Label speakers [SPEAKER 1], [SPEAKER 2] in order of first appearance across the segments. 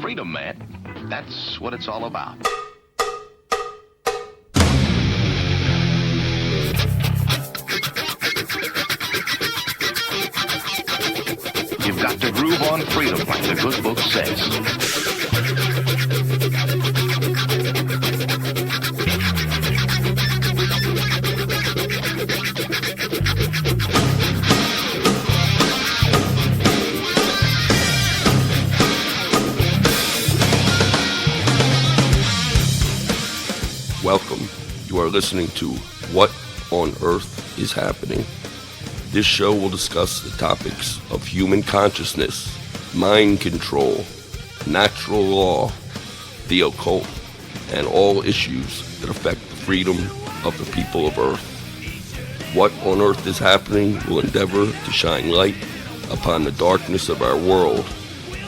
[SPEAKER 1] Freedom, man. That's what it's all about. You've got to groove on freedom, like the good book says.
[SPEAKER 2] Welcome. You are listening to What on Earth is Happening. This show will discuss the topics of human consciousness, mind control, natural law, the occult, and all issues that affect the freedom of the people of Earth. What on Earth is Happening will endeavor to shine light upon the darkness of our world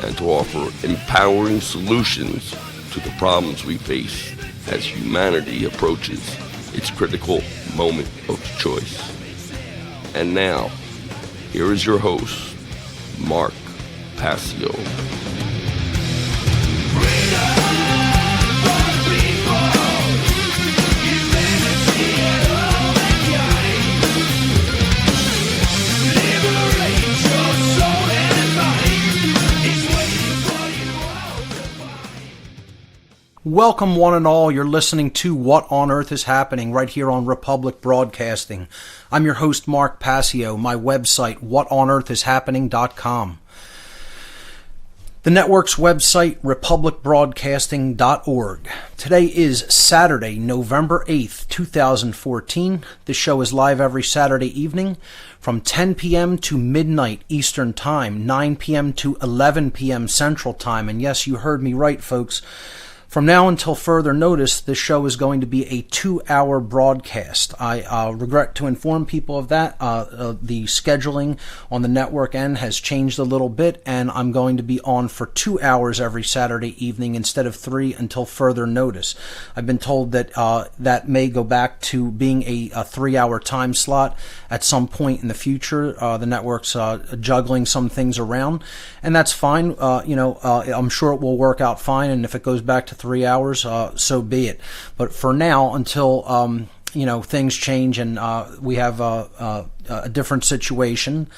[SPEAKER 2] and to offer empowering solutions to the problems we face as humanity approaches its critical moment of choice. And now, here is your host, Mark Passio.
[SPEAKER 3] Welcome one and all. You're listening to What on Earth is Happening right here on Republic Broadcasting. I'm your host, Mark Passio. My website, whatonearthishappening.com. The network's website, republicbroadcasting.org. Today is Saturday, November 8th, 2014. This show is live every Saturday evening from 10 p.m. to midnight Eastern Time, 9 p.m. to 11 p.m. Central Time. And yes, you heard me right, folks. From now until further notice, this show is going to be a 2-hour broadcast. I regret to inform people of that. The scheduling on the network end has changed a little bit, and I'm going to be on for 2 hours every Saturday evening instead of 3 until further notice. I've been told that that may go back to being a 3-hour time slot at some point in the future. The network's juggling some things around, and that's fine. I'm sure it will work out fine, and if it goes back to 3 hours, so be it. But for now, until things change and we have a different situation,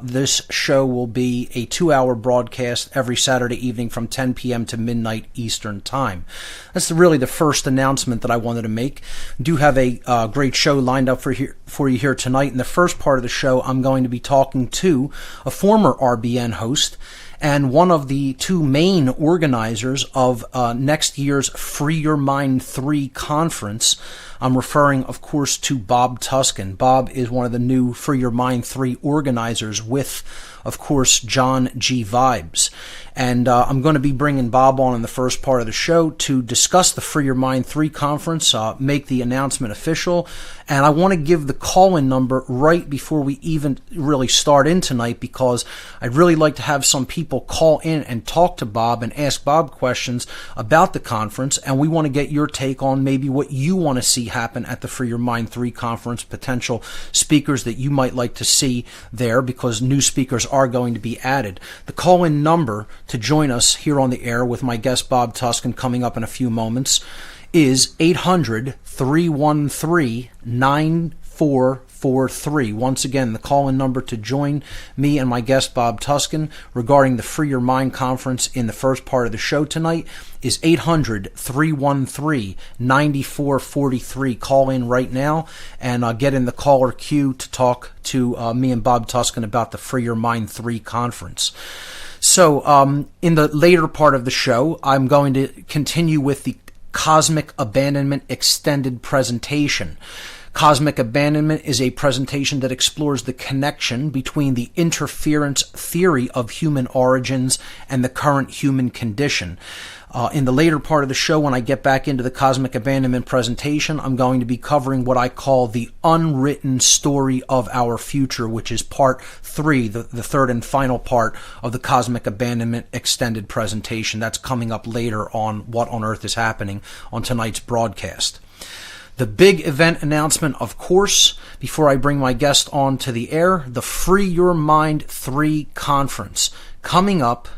[SPEAKER 3] this show will be a 2-hour broadcast every Saturday evening from 10 p.m. to midnight Eastern Time. That's really the first announcement that I wanted to make. I do have a great show lined up for you here tonight. In the first part of the show, I'm going to be talking to a former RBN host and one of the two main organizers of next year's Free Your Mind 3 conference. I'm referring, of course, to Bob Tuskin. Bob is one of the new Free Your Mind 3 organizers with, of course, John G. Vibes. And I'm going to be bringing Bob on in the first part of the show to discuss the Free Your Mind 3 conference, make the announcement official. And I want to give the call-in number right before we even really start in tonight, because I'd really like to have some people call in and talk to Bob and ask Bob questions about the conference. And we want to get your take on maybe what you want to see happen at the Free Your Mind 3 conference, potential speakers that you might like to see there, because new speakers are going to be added. The call-in number to join us here on the air with my guest Bob Tuskin coming up in a few moments is 800-313-9443. Once again, the call-in number to join me and my guest Bob Tuskin regarding the Free Your Mind conference in the first part of the show tonight is 800-313-9443. Call in right now and get in the caller queue to talk to me and Bob Tuskin about the Free Your Mind 3 conference. So in the later part of the show, I'm going to continue with the Cosmic Abandonment Extended Presentation. Cosmic Abandonment is a presentation that explores the connection between the interference theory of human origins and the current human condition. In the later part of the show, when I get back into the Cosmic Abandonment presentation, I'm going to be covering what I call the unwritten story of our future, which is part 3, the third and final part of the Cosmic Abandonment extended presentation. That's coming up later on What on Earth is Happening on tonight's broadcast. The big event announcement, of course, before I bring my guest on to the air, the Free Your Mind 3 conference coming up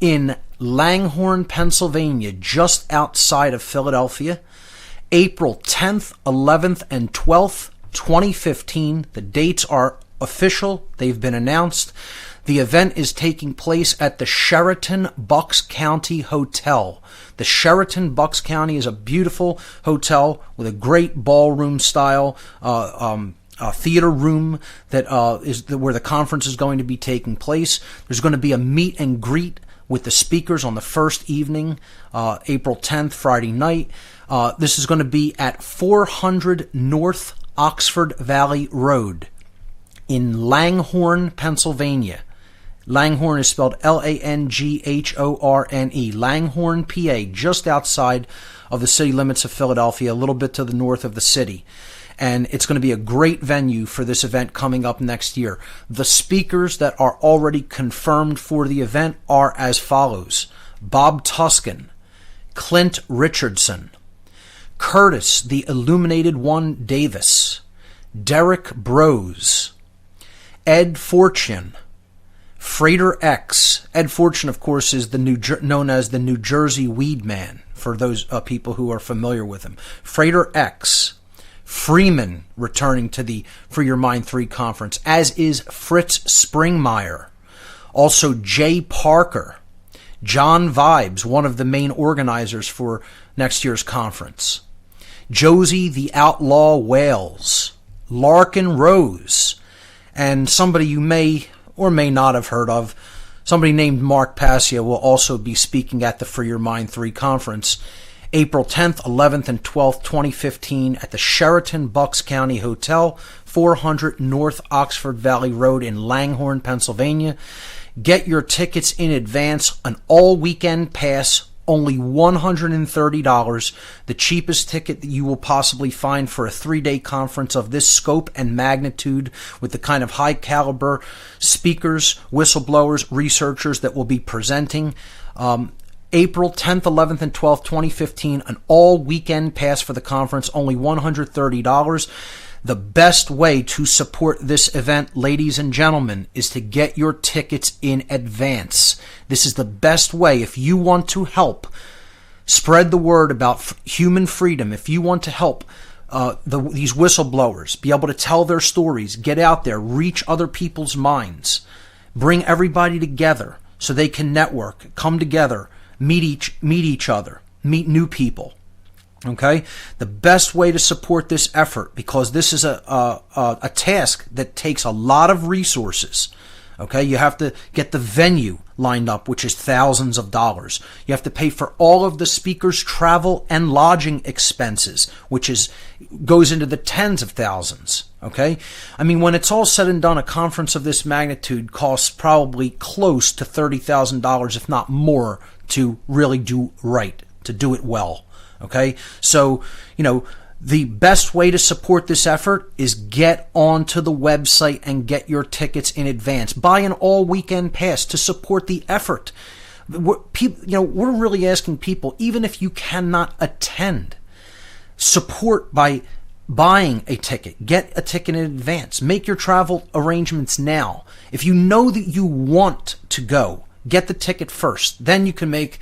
[SPEAKER 3] in Langhorne, Pennsylvania, just outside of Philadelphia, April 10th, 11th, and 12th, 2015. The dates are official. They've been announced. The event is taking place at the Sheraton Bucks County Hotel. The Sheraton Bucks County is a beautiful hotel with a great ballroom style theater room that is where the conference is going to be taking place. There's going to be a meet and greet with the speakers on the first evening, April 10th, Friday night. This is going to be at 400 North Oxford Valley Road in Langhorne, Pennsylvania. Langhorne is spelled Langhorne, Langhorne, PA, just outside of the city limits of Philadelphia, a little bit to the north of the city. And it's going to be a great venue for this event coming up next year. The speakers that are already confirmed for the event are as follows: Bob Tuscan, Clint Richardson, Curtis the Illuminated One Davis, Derek Brose, Ed Fortune, Frater X. Ed Fortune, of course, is known as the New Jersey Weed Man, for those people who are familiar with him. Frater X. Freeman returning to the Free Your Mind 3 conference, as is Fritz Springmeyer. Also Jay Parker. John Vibes, one of the main organizers for next year's conference. Josie the Outlaw Wales. Larkin Rose. And somebody you may or may not have heard of, somebody named Mark Passio, will also be speaking at the Free Your Mind 3 conference, April 10th, 11th, and 12th, 2015 at the Sheraton Bucks County Hotel, 400 North Oxford Valley Road in Langhorne, Pennsylvania. Get your tickets in advance, an all-weekend pass, only $130, the cheapest ticket that you will possibly find for a 3-day conference of this scope and magnitude, with the kind of high-caliber speakers, whistleblowers, researchers that will be presenting. April 10th, 11th, and 12th, 2015, an all-weekend pass for the conference, only $130. The best way to support this event, ladies and gentlemen, is to get your tickets in advance. This is the best way. If you want to help spread the word about human freedom, if you want to help these whistleblowers be able to tell their stories, get out there, reach other people's minds, bring everybody together so they can network, come together, meet each other, meet new people. Okay, the best way to support this effort, because this is a task that takes a lot of resources. Okay, you have to get the venue lined up, which is thousands of dollars. You have to pay for all of the speakers' travel and lodging expenses, which goes into the tens of thousands. Okay, I mean, when it's all said and done, a conference of this magnitude costs probably close to $30,000, if not more, to really do right, to do it well. Okay, so, the best way to support this effort is get onto the website and get your tickets in advance. Buy an all-weekend pass to support the effort. We're really asking people, even if you cannot attend, support by buying a ticket. Get a ticket in advance. Make your travel arrangements now. If you know that you want to go, get the ticket first. Then you can make,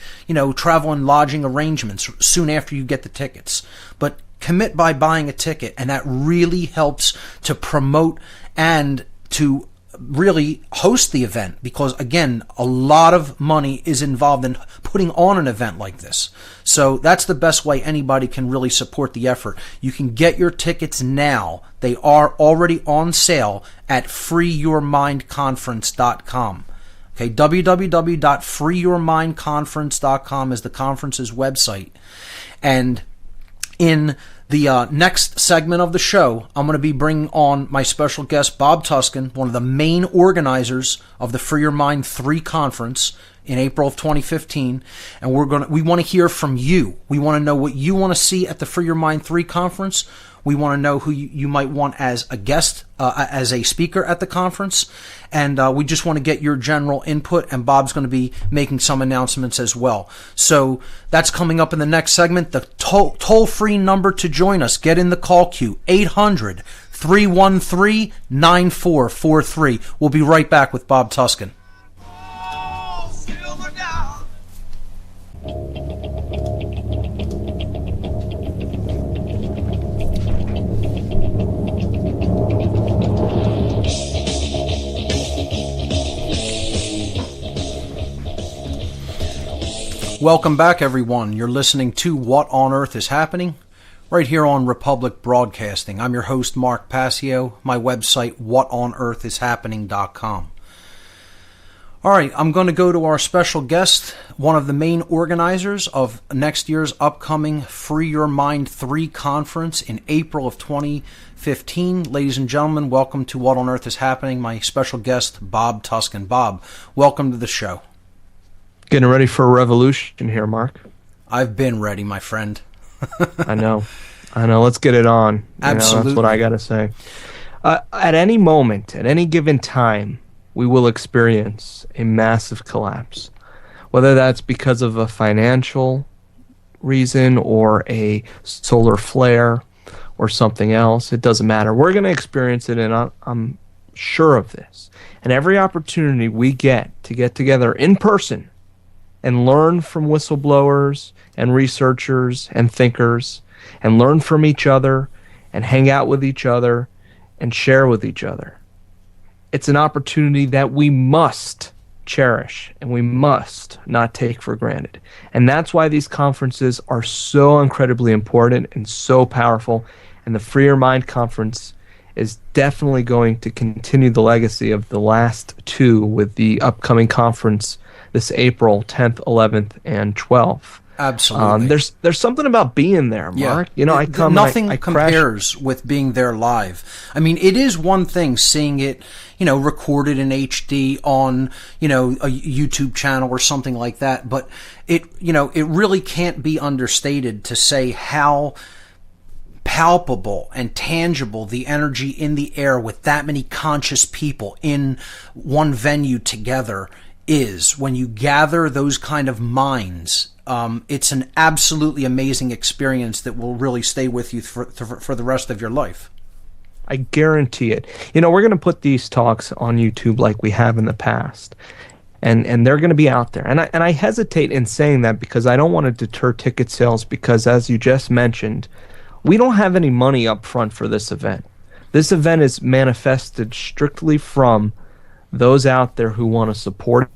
[SPEAKER 3] travel and lodging arrangements soon after you get the tickets. But commit by buying a ticket, and that really helps to promote and to really host the event, because, again, a lot of money is involved in putting on an event like this. So that's the best way anybody can really support the effort. You can get your tickets now. They are already on sale at freeyourmindconference.com. Okay, www.freeyourmindconference.com is the conference's website. And in the next segment of the show, I'm going to be bringing on my special guest, Bob Tuscan, one of the main organizers of the Free Your Mind 3 conference in April of 2015. And we want to hear from you. We want to know what you want to see at the Free Your Mind 3 conference. We want to know who you might want as a guest, as a speaker at the conference. And we just want to get your general input, and Bob's going to be making some announcements as well. So that's coming up in the next segment. The toll-free number to join us, get in the call queue, 800-313-9443. We'll be right back with Bob Tuscan. Welcome back, everyone. You're listening to What on Earth is Happening? Right here on Republic Broadcasting. I'm your host, Mark Passio. My website, whatonearthishappening.com. All right, I'm going to go to our special guest, one of the main organizers of next year's upcoming Free Your Mind 3 conference in April of 2015. Ladies and gentlemen, welcome to What on Earth is Happening. My special guest, Bob Tuscan. Bob, welcome to the show.
[SPEAKER 4] Getting ready for a revolution here, Mark.
[SPEAKER 3] I've been ready, my friend.
[SPEAKER 4] I know. Let's get it on.
[SPEAKER 3] Absolutely.
[SPEAKER 4] That's what I got to say. At any moment, at any given time, we will experience a massive collapse. Whether that's because of a financial reason or a solar flare or something else, it doesn't matter. We're going to experience it, and I'm sure of this. And every opportunity we get together in person and learn from whistleblowers and researchers and thinkers and learn from each other and hang out with each other and share with each other. It's an opportunity that we must cherish and we must not take for granted. And that's why these conferences are so incredibly important and so powerful. And the Free Your Mind Conference is definitely going to continue the legacy of the last two with the upcoming conference this April 10th, 11th, and 12th.
[SPEAKER 3] Absolutely.
[SPEAKER 4] There's something about being there, Mark.
[SPEAKER 3] Yeah.
[SPEAKER 4] I come.
[SPEAKER 3] Nothing
[SPEAKER 4] I
[SPEAKER 3] compares with being there live. I mean, it is one thing seeing it, recorded in HD on, a YouTube channel or something like that. But it really can't be understated to say how palpable and tangible the energy in the air with that many conscious people in one venue together is. When you gather those kind of minds, it's an absolutely amazing experience that will really stay with you for the rest of your life.
[SPEAKER 4] I guarantee it. We're going to put these talks on YouTube like we have in the past, and they're going to be out there. And I hesitate in saying that because I don't want to deter ticket sales, because as you just mentioned, we don't have any money up front for this event. This event is manifested strictly from those out there who want to support it.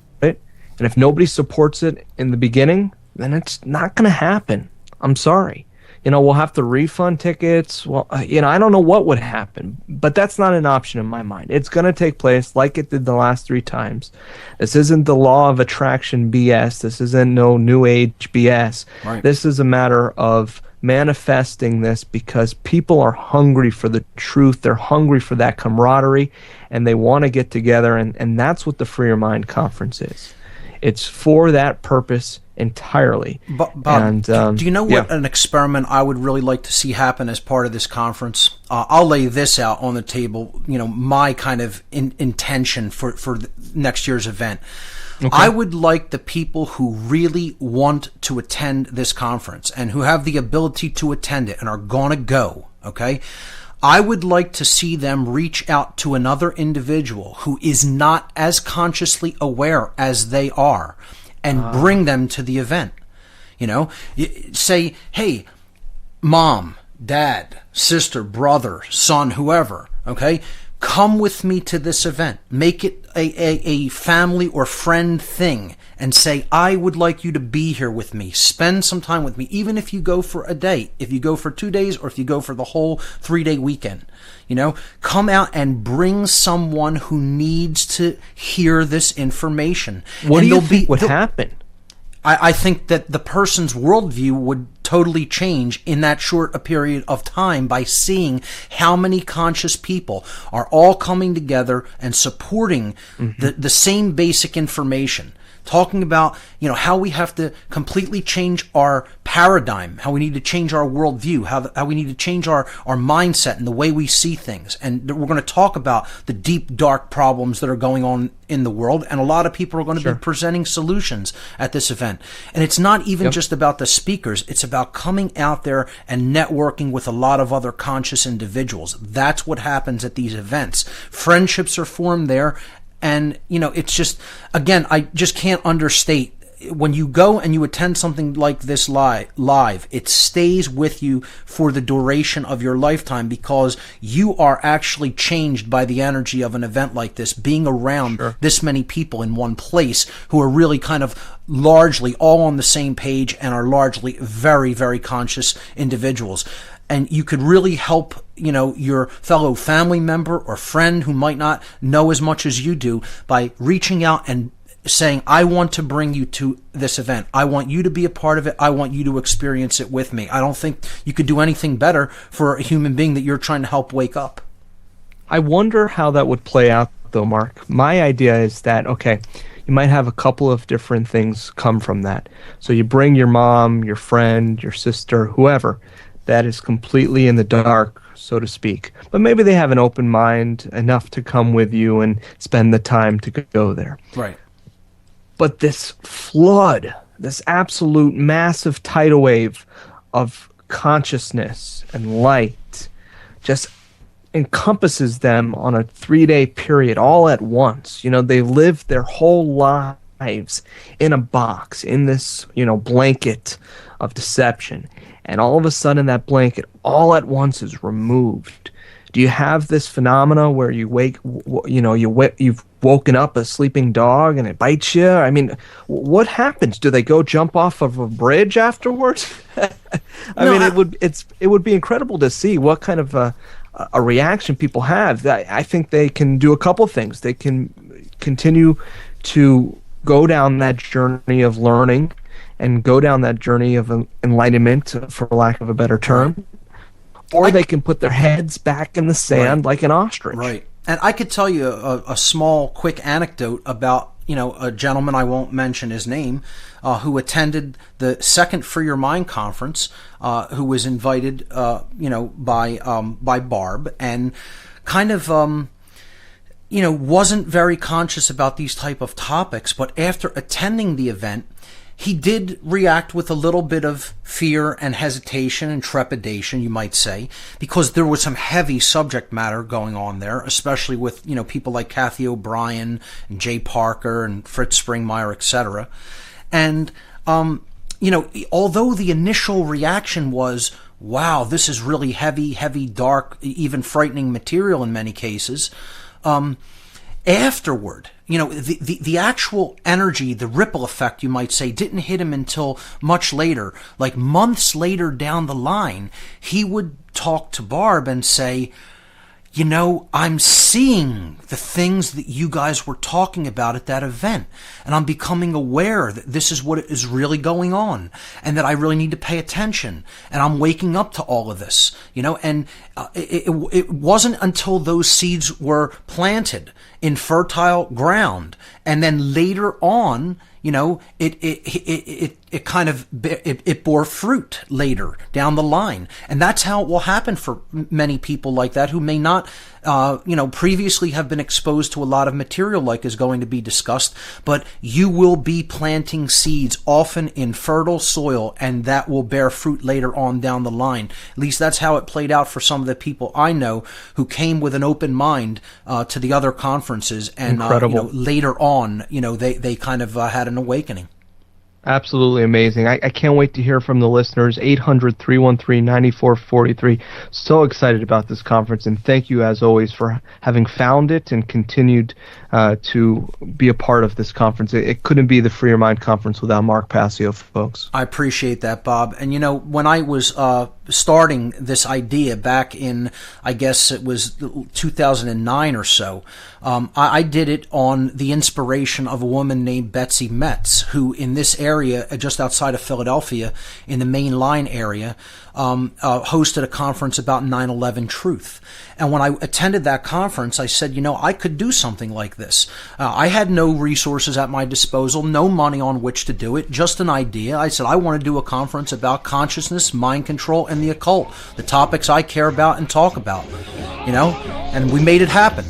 [SPEAKER 4] And if nobody supports it in the beginning, then it's not going to happen. I'm sorry. We'll have to refund tickets. Well, I don't know what would happen, but that's not an option in my mind. It's going to take place like it did the last 3 times. This isn't the law of attraction BS. This isn't no new age BS.
[SPEAKER 3] Right.
[SPEAKER 4] This is a matter of manifesting this because people are hungry for the truth. They're hungry for that camaraderie, and they want to get together, and that's what the Free Your Mind Conference is. It's for that purpose entirely.
[SPEAKER 3] Bob, do you know what an experiment I would really like to see happen as part of this conference? I'll lay this out on the table, my kind of intention for next year's event. Okay. I would like the people who really want to attend this conference and who have the ability to attend it and are going to go, okay? I would like to see them reach out to another individual who is not as consciously aware as they are and bring them to the event. Say, hey, mom, dad, sister, brother, son, whoever, okay? Come with me to this event. Make it a family or friend thing and say, I would like you to be here with me. Spend some time with me, even if you go for a day, if you go for 2 days, or if you go for the whole 3-day weekend. Come out and bring someone who needs to hear this information.
[SPEAKER 4] What do you think would happen?
[SPEAKER 3] I think that the person's worldview would totally change in that short a period of time by seeing how many conscious people are all coming together and supporting the same basic information. Talking about, how we have to completely change our paradigm, how we need to change our worldview, how we need to change our mindset and the way we see things. And we're going to talk about the deep, dark problems that are going on in the world. And a lot of people are going to be presenting solutions at this event. And it's not even just about the speakers. It's about coming out there and networking with a lot of other conscious individuals. That's what happens at these events. Friendships are formed there. And, it's just, again, I just can't understate when you go and you attend something like this live, it stays with you for the duration of your lifetime, because you are actually changed by the energy of an event like this, being around this many people in one place who are really kind of largely all on the same page and are largely very, very conscious individuals. And you could really help, your fellow family member or friend who might not know as much as you do by reaching out and saying, I want to bring you to this event. I want you to be a part of it. I want you to experience it with me. I don't think you could do anything better for a human being that you're trying to help wake up.
[SPEAKER 4] I wonder how that would play out, though, Mark. My idea is that, okay, you might have a couple of different things come from that. So you bring your mom, your friend, your sister, whoever that is completely in the dark, so to speak. But maybe they have an open mind enough to come with you and spend the time to go there.
[SPEAKER 3] Right.
[SPEAKER 4] But this flood, this absolute massive tidal wave of consciousness and light just encompasses them on a 3-day period all at once. They live their whole lives in a box, in this, blanket of deception. And all of a sudden that blanket all at once is removed. Do you have this phenomena where you you've woken up a sleeping dog and it bites you? I mean, what happens? Do they go jump off of a bridge afterwards? It would be incredible to see what kind of a reaction people have. I think they can do a couple things. They can continue to go down that journey of learning and go down that journey of enlightenment, for lack of a better term. Or they can put their heads back in the sand like an ostrich.
[SPEAKER 3] Right. And I could tell you a small, quick anecdote about, a gentleman, I won't mention his name, who attended the second Free Your Mind conference, who was invited, by Barb, and kind of, wasn't very conscious about these type of topics. But after attending the event, he did react with a little bit of fear and hesitation and trepidation, you might say, because there was some heavy subject matter going on there, especially with, people like Kathy O'Brien and Jay Parker and Fritz Springmeier, etc. And, although the initial reaction was, wow, this is really heavy, dark, even frightening material in many cases, afterward, the actual energy, the ripple effect, you might say, didn't hit him until much later. Like months later down the line, he would talk to Barb and say, I'm seeing the things that you guys were talking about at that event, and I'm becoming aware that this is what is really going on, and that I really need to pay attention, and I'm waking up to all of this, and it wasn't until those seeds were planted in fertile ground, and then later on, it kind of bore fruit later down the line. And that's how it will happen for many people like that who may not, previously have been exposed to a lot of material like is going to be discussed, but you will be planting seeds often in fertile soil, and that will bear fruit later on down the line. At least that's how it played out for some of the people I know who came with an open mind to the other conferences, and later on, they kind of had an awakening.
[SPEAKER 4] Absolutely amazing. I can't wait to hear from the listeners. 800-313-9443. So excited about this conference, and thank you as always for having found it and continued to be a part of this conference. It couldn't be the Free Your Mind conference without Mark Passio, folks. I
[SPEAKER 3] appreciate that, Bob. And when I was starting this idea back in, I guess it was 2009 or so, I did it on the inspiration of a woman named Betsy Metz, who in this area, just outside of Philadelphia, in the main line area, hosted a conference about 9/11 truth. And when I attended that conference, I said, I could do something like this. I had no resources at my disposal, no money on which to do it, just an idea. I said, I want to do a conference about consciousness, mind control, and the occult, the topics I care about and talk about, and we made it happen.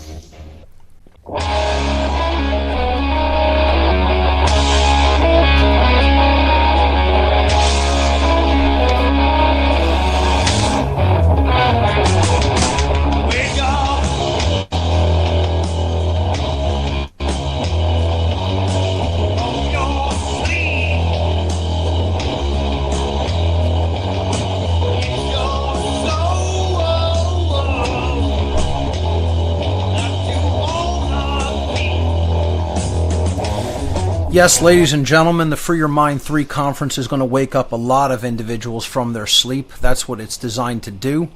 [SPEAKER 3] Yes, ladies and gentlemen, the Free Your Mind 3 conference is going to wake up a lot of individuals from their sleep. That's what it's designed to do.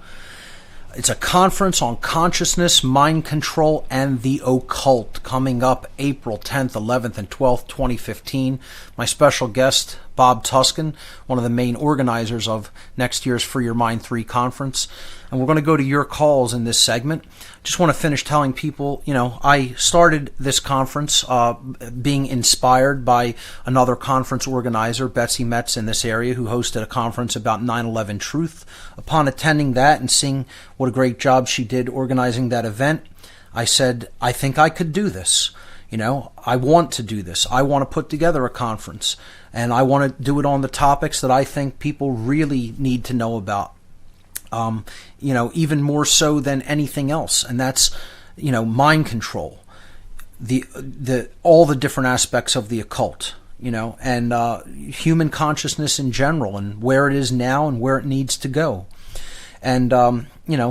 [SPEAKER 3] It's a conference on consciousness, mind control, and the occult coming up April 10th, 11th, and 12th, 2015. My special guest, Bob Tuskin, one of the main organizers of next year's Free Your Mind 3 conference. And we're going to go to your calls in this segment. Just want to finish telling people, I started this conference being inspired by another conference organizer, Betsy Metz, in this area, who hosted a conference about 9/11 truth. Upon attending that and seeing what a great job she did organizing that event, I said, I think I could do this. I want to do this. I want to put together a conference, and I want to do it on the topics that I think people really need to know about. Even more so than anything else, and that's, mind control, all the different aspects of the occult, and human consciousness in general, and where it is now and where it needs to go, and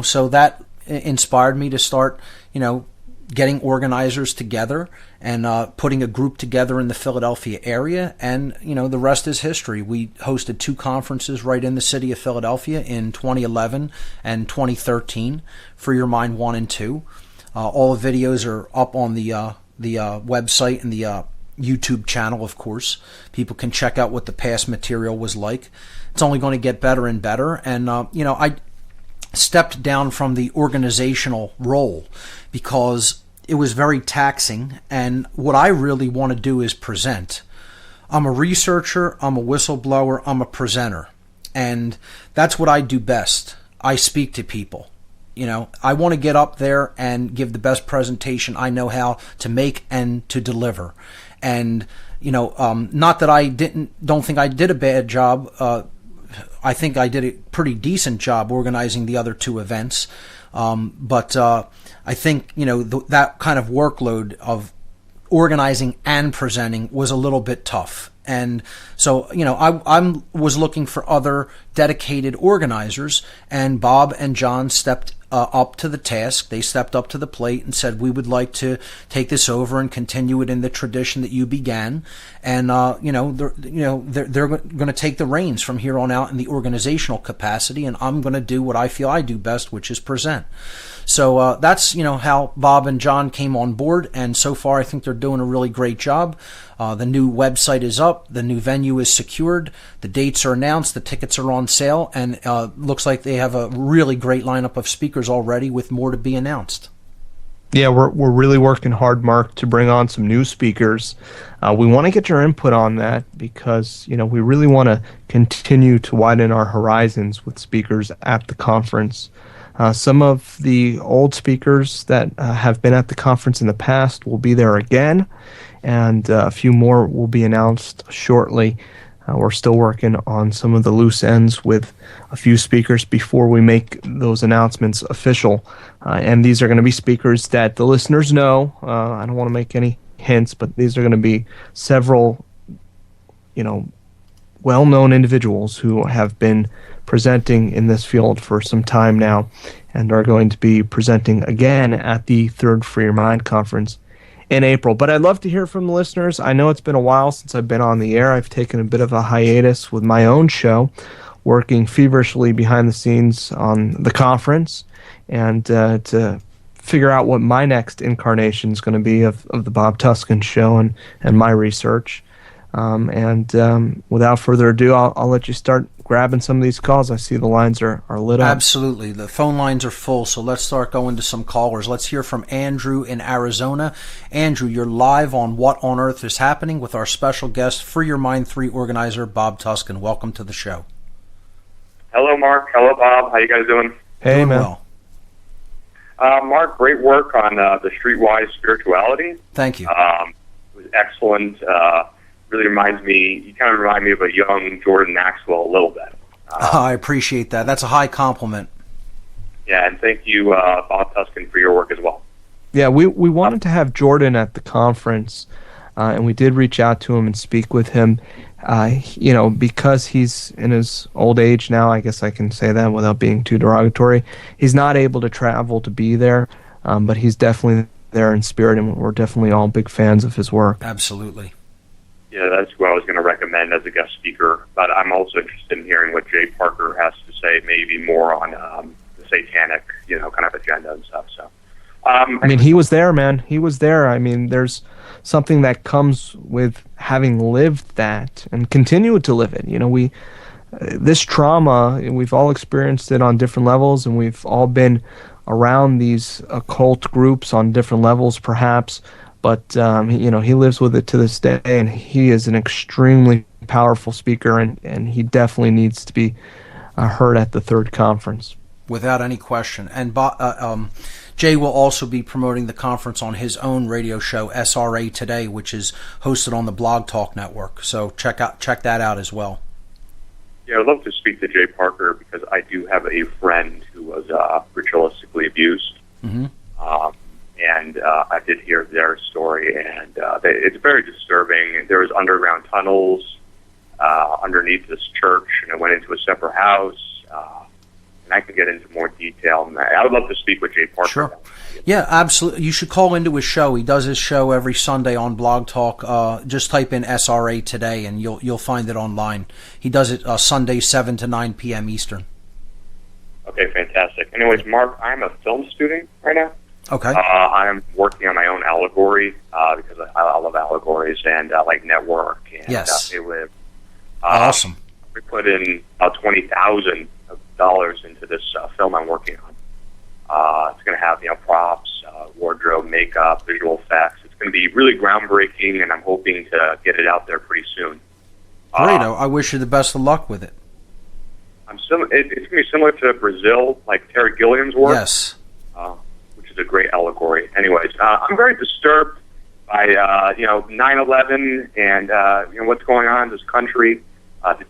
[SPEAKER 3] so that inspired me to start, getting organizers together and putting a group together in the Philadelphia area, and the rest is history. We hosted 2 conferences right in the city of Philadelphia in 2011 and 2013, Free Your Mind 1 and 2. All the videos are up on the website and the YouTube channel, of course. People can check out what the past material was like. It's only going to get better and better, and I stepped down from the organizational role because it was very taxing, and what I really want to do is present. I'm a researcher, I'm a whistleblower, I'm a presenter, and that's what I do best. I speak to people. I want to get up there and give the best presentation I know how to make and to deliver. And not that I don't think I did a bad job. I think I did a pretty decent job organizing the other 2 events. But I think, that kind of workload of organizing and presenting was a little bit tough. And so, I was looking for other dedicated organizers, and Bob and John stepped up to the task. They stepped up to the plate and said, we would like to take this over and continue it in the tradition that you began. And, they're going to take the reins from here on out in the organizational capacity, and I'm going to do what I feel I do best, which is present. So that's, how Bob and John came on board, and so far I think they're doing a really great job. The new website is up, the new venue is secured, the dates are announced, the tickets are on sale, and looks like they have a really great lineup of speakers already, with more to be announced.
[SPEAKER 4] Yeah, we're really working hard, Mark, to bring on some new speakers. We want to get your input on that because, we really want to continue to widen our horizons with speakers at the conference. Some of the old speakers that have been at the conference in the past will be there again, and a few more will be announced shortly. We're still working on some of the loose ends with a few speakers before we make those announcements official. And these are going to be speakers that the listeners know. I don't want to make any hints, but these are going to be several, well-known individuals who have been presenting in this field for some time now and are going to be presenting again at the 3rd Free Your Mind Conference in April. But I'd love to hear from the listeners. I know it's been a while since I've been on the air. I've taken a bit of a hiatus with my own show, working feverishly behind the scenes on the conference and to figure out what my next incarnation is going to be of the Bob Tuskin Show and my research. Without further ado, I'll let you start grabbing some of these calls. I see the lines are lit up.
[SPEAKER 3] Absolutely. The phone lines are full, so let's start going to some callers. Let's hear from Andrew in Arizona. Andrew, you're live on What on Earth is Happening with our special guest, Free Your Mind 3 organizer, Bob Tuskin. Welcome to the show.
[SPEAKER 5] Hello, Mark. Hello, Bob. How you guys doing?
[SPEAKER 4] Hey,
[SPEAKER 3] Doing
[SPEAKER 4] man.
[SPEAKER 3] Well.
[SPEAKER 5] Mark, great work on the streetwise spirituality.
[SPEAKER 3] Thank you.
[SPEAKER 5] It was excellent. Really you kind of remind me of a young Jordan Maxwell a little bit.
[SPEAKER 3] I appreciate that. That's a high compliment.
[SPEAKER 5] Yeah, and thank you, Bob Tuskin, for your work as well.
[SPEAKER 4] Yeah, we wanted to have Jordan at the conference, and we did reach out to him and speak with him. Because he's in his old age now, I guess I can say that without being too derogatory. He's not able to travel to be there, but he's definitely there in spirit, and we're definitely all big fans of his work.
[SPEAKER 3] Absolutely.
[SPEAKER 5] Yeah, that's who I was going to recommend as a guest speaker. But I'm also interested in hearing what Jay Parker has to say, maybe more on the satanic, kind of agenda and stuff. So,
[SPEAKER 4] I mean, he was there, man. He was there. I mean, there's something that comes with having lived that and continue to live it. This trauma, we've all experienced it on different levels, and we've all been around these occult groups on different levels, perhaps. But he lives with it to this day, and he is an extremely powerful speaker, and he definitely needs to be heard at the third conference.
[SPEAKER 3] Without any question. And Jay will also be promoting the conference on his own radio show, SRA Today, which is hosted on the Blog Talk Network. So check that out as well.
[SPEAKER 5] Yeah, I'd love to speak to Jay Parker because I do have a friend who was ritualistically abused.
[SPEAKER 3] Mm-hmm.
[SPEAKER 5] And I did hear their story, and it's very disturbing. There was underground tunnels underneath this church, and it went into a separate house. And I can get into more detail. And I would love to speak with Jay Parker.
[SPEAKER 3] Sure. Yeah, absolutely. You should call into his show. He does his show every Sunday on Blog Talk. Just type in SRA Today, and you'll find it online. He does it Sunday, 7 to 9 p.m. Eastern.
[SPEAKER 5] Okay, fantastic. Anyways, Mark, I'm a film student right now.
[SPEAKER 3] Okay.
[SPEAKER 5] I'm working on my own allegory because I love allegories and like Network and
[SPEAKER 3] yes.
[SPEAKER 5] They Live.
[SPEAKER 3] Awesome.
[SPEAKER 5] We put in about $20,000 into this film I'm working on. It's going to have props, wardrobe, makeup, visual effects. It's going to be really groundbreaking, and I'm hoping to get it out there pretty soon.
[SPEAKER 3] Great. I wish you the best of luck with it.
[SPEAKER 5] It's going to be similar to Brazil, like Terry Gilliam's work.
[SPEAKER 3] Yes.
[SPEAKER 5] Which is a great allegory. Anyways, I'm very disturbed by 9/11 and what's going on in this country. The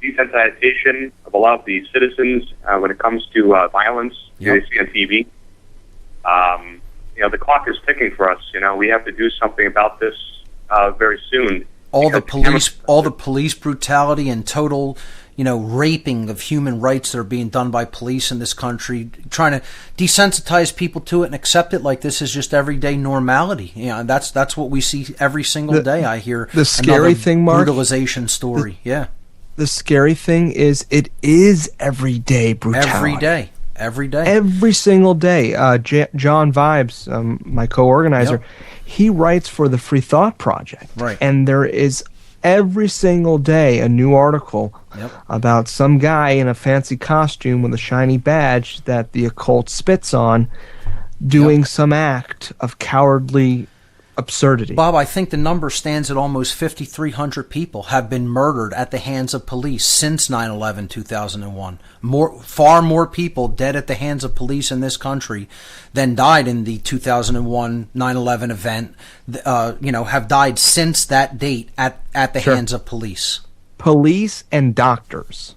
[SPEAKER 5] desensitization of a lot of the citizens when it comes to violence.
[SPEAKER 3] Yep.
[SPEAKER 5] You see on TV. The clock is ticking for us. We have to do something about this very soon.
[SPEAKER 3] All the police brutality and total, raping of human rights that are being done by police in this country, trying to desensitize people to it and accept it like this is just everyday normality. That's what we see every single day. I hear
[SPEAKER 4] the scary thing, Mark,
[SPEAKER 3] brutalization story.
[SPEAKER 4] The scary thing is it is everyday brutality.
[SPEAKER 3] Every day.
[SPEAKER 4] Every single day. John Vibes, my co-organizer,
[SPEAKER 3] Yep.
[SPEAKER 4] he writes for the Free Thought Project.
[SPEAKER 3] Right.
[SPEAKER 4] And there is every single day a new article
[SPEAKER 3] Yep.
[SPEAKER 4] about some guy in a fancy costume with a shiny badge that the occult spits on doing
[SPEAKER 3] Yep.
[SPEAKER 4] some act of cowardly absurdity.
[SPEAKER 3] Bob, I think the number stands at almost 5,300 people have been murdered at the hands of police since 9/11, 2001. Far more people dead at the hands of police in this country than died in the 2001 9/11 event. Have died since that date at the
[SPEAKER 4] Sure.
[SPEAKER 3] hands of police.
[SPEAKER 4] Police and doctors.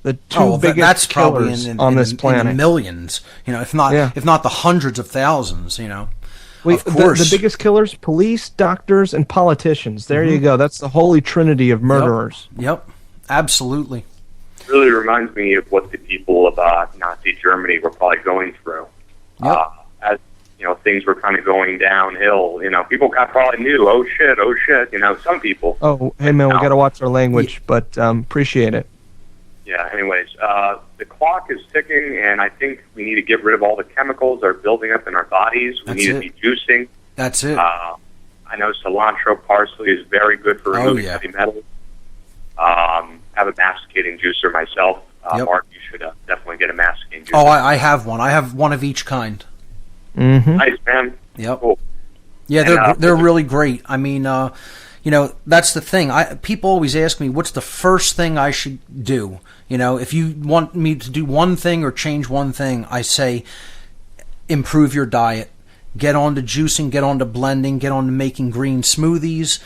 [SPEAKER 4] The two biggest
[SPEAKER 3] that's probably
[SPEAKER 4] killers
[SPEAKER 3] in
[SPEAKER 4] on this
[SPEAKER 3] in
[SPEAKER 4] planet.
[SPEAKER 3] the millions. If not the hundreds of thousands. Of course.
[SPEAKER 4] The biggest killers, police, doctors, and politicians. There you go. That's the holy trinity of murderers.
[SPEAKER 3] Yep. Absolutely.
[SPEAKER 5] It really reminds me of what the people of Nazi Germany were probably going through.
[SPEAKER 3] Yep.
[SPEAKER 5] As things were kind of going downhill. People probably knew. Oh shit. Some people.
[SPEAKER 4] Oh, hey man, we got to watch our language, but appreciate it.
[SPEAKER 5] Yeah. Anyways, the clock is ticking, and I think we need to get rid of all the chemicals that are building up in our bodies. We need to be juicing.
[SPEAKER 3] That's it.
[SPEAKER 5] I know cilantro, parsley is very good for removing heavy metals. I have a masticating juicer myself.
[SPEAKER 3] Yep.
[SPEAKER 5] Mark, you should definitely get a masticating juicer.
[SPEAKER 3] Oh, I have one. I have one of each kind.
[SPEAKER 4] Mm-hmm.
[SPEAKER 5] Nice, man.
[SPEAKER 3] Yep.
[SPEAKER 5] Cool.
[SPEAKER 3] Yeah, they're really great. I mean, that's the thing. People always ask me, what's the first thing I should do? If you want me to do one thing or change one thing, I say improve your diet. Get on to juicing, get on to blending, get on to making green smoothies,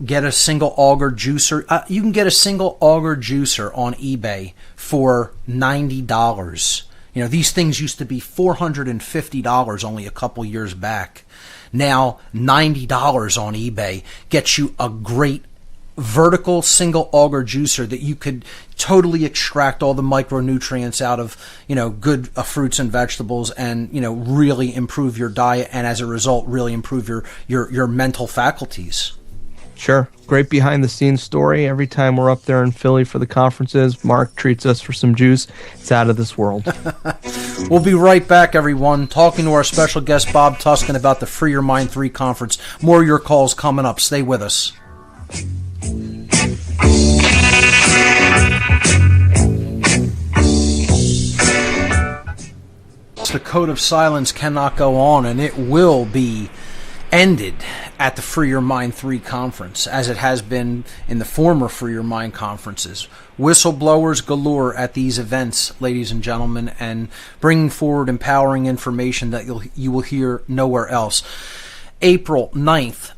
[SPEAKER 3] get a single auger juicer. You can get a single auger juicer on eBay for $90. These things used to be $450 only a couple years back. Now, $90 on eBay gets you a great vertical single auger juicer that you could totally extract all the micronutrients out of, good fruits and vegetables and, really improve your diet and as a result really improve your mental faculties.
[SPEAKER 4] Sure. Great behind-the-scenes story. Every time we're up there in Philly for the conferences, Mark treats us for some juice. It's out of this world.
[SPEAKER 3] We'll be right back, everyone, talking to our special guest, Bob Tuscan, about the Free Your Mind 3 conference. More of your calls coming up. Stay with us. The code of silence cannot go on, and it will be ended at the Free Your Mind 3 conference, as it has been in the former Free Your Mind conferences. Whistleblowers galore at these events, ladies and gentlemen, and bringing forward empowering information that you will hear nowhere else. April 10th,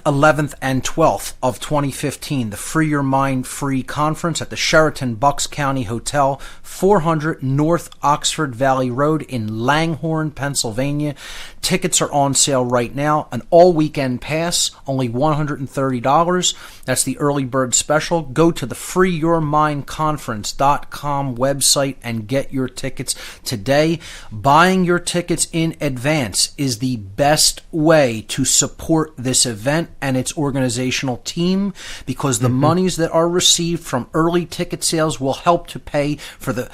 [SPEAKER 3] 11th, and 12th of 2015, the Free Your Mind Free Conference at the Sheraton Bucks County Hotel, 400 North Oxford Valley Road in Langhorne, Pennsylvania. Tickets are on sale right now. An all-weekend pass, only $130. That's the early bird special. Go to the freeyourmindconference.com website and get your tickets today. Buying your tickets in advance is the best way to support this event and its organizational team, because the monies that are received from early ticket sales will help to pay for the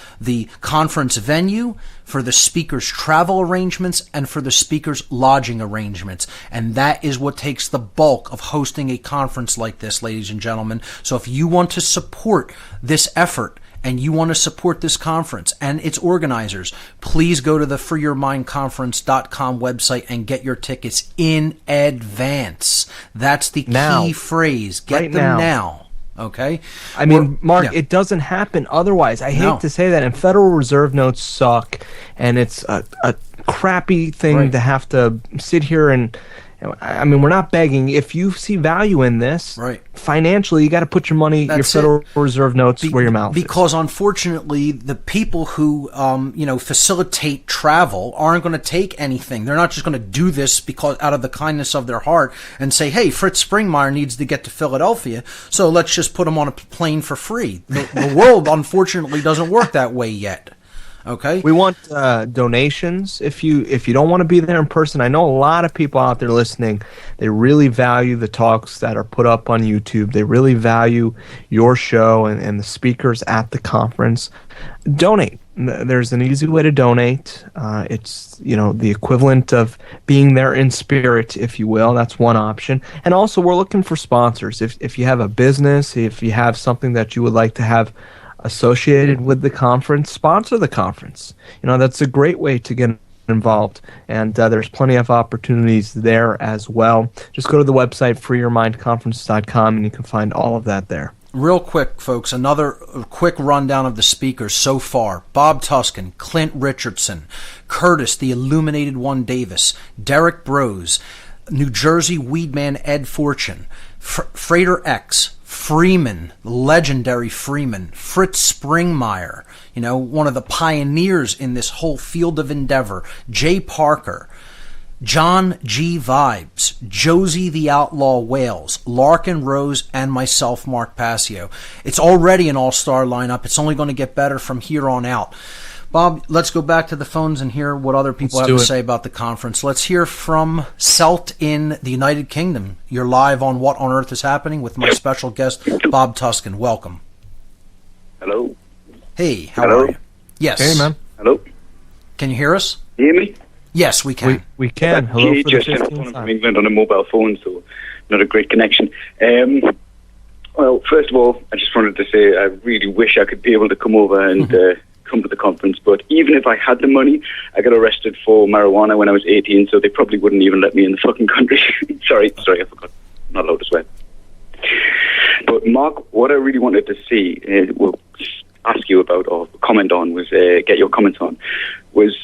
[SPEAKER 3] conference venue, for the speakers' travel arrangements, and for the speakers' lodging arrangements. And that is what takes the bulk of hosting a conference like this, ladies and gentlemen. So if you want to support this effort and you want to support this conference and its organizers, please go to the freeyourmindconference.com website and get your tickets in advance. That's the key phrase. Get them now. Okay?
[SPEAKER 4] I mean, Mark, it doesn't happen otherwise. I hate to say that, and Federal Reserve notes suck, and it's a crappy thing to have to sit here and... I mean, we're not begging. If you see value in this, financially, you got to put your money, your Federal Reserve notes where your mouth is.
[SPEAKER 3] Because unfortunately, the people who facilitate travel aren't going to take anything. They're not just going to do this because out of the kindness of their heart and say, "Hey, Fritz Springmeier needs to get to Philadelphia, so let's just put him on a plane for free." The world, unfortunately, doesn't work that way yet. Okay.
[SPEAKER 4] We want donations. If you don't want to be there in person, I know a lot of people out there listening, they really value the talks that are put up on YouTube. They really value your show and the speakers at the conference. Donate. There's an easy way to donate. It's the equivalent of being there in spirit, if you will. That's one option. And also, we're looking for sponsors. If you have a business, if you have something that you would like to have associated with the conference, sponsor the conference. That's a great way to get involved, and there's plenty of opportunities there as well. Just go to the website freeyourmindconference.com and you can find all of that there.
[SPEAKER 3] Real quick, folks, another quick rundown of the speakers so far. Bob Tuscan, Clint Richardson, Curtis, the Illuminated One Davis, Derek Brose, New Jersey Weedman Ed Fortune, Frater X, Freeman, legendary Freeman, Fritz Springmeier, one of the pioneers in this whole field of endeavor, Jay Parker, John G. Vibes, Josie the Outlaw Wales, Larkin Rose, and myself, Mark Passio. It's already an all-star lineup. It's only going to get better from here on out. Bob, let's go back to the phones and hear what other people have to say about the conference. Let's hear from Celt in the United Kingdom. You're live on What on Earth is Happening with my special guest, Bob Tuscan. Welcome.
[SPEAKER 6] Hello.
[SPEAKER 3] Hey, how are you? Yes.
[SPEAKER 4] Hey, man.
[SPEAKER 6] Hello.
[SPEAKER 3] Can you hear us?
[SPEAKER 6] You hear me?
[SPEAKER 3] Yes, we can.
[SPEAKER 4] We can. Hello for the
[SPEAKER 6] just
[SPEAKER 4] 15th
[SPEAKER 6] from England on a mobile phone, so not a great connection. Well, first of all, I just wanted to say I really wish I could be able to come over and come to the conference, but even if I had the money, I got arrested for marijuana when I was 18, so they probably wouldn't even let me in the fucking country. Sorry, I forgot. I'm not allowed to swear. But Mark, what I really wanted to see, ask you about or comment on, was get your comments on, was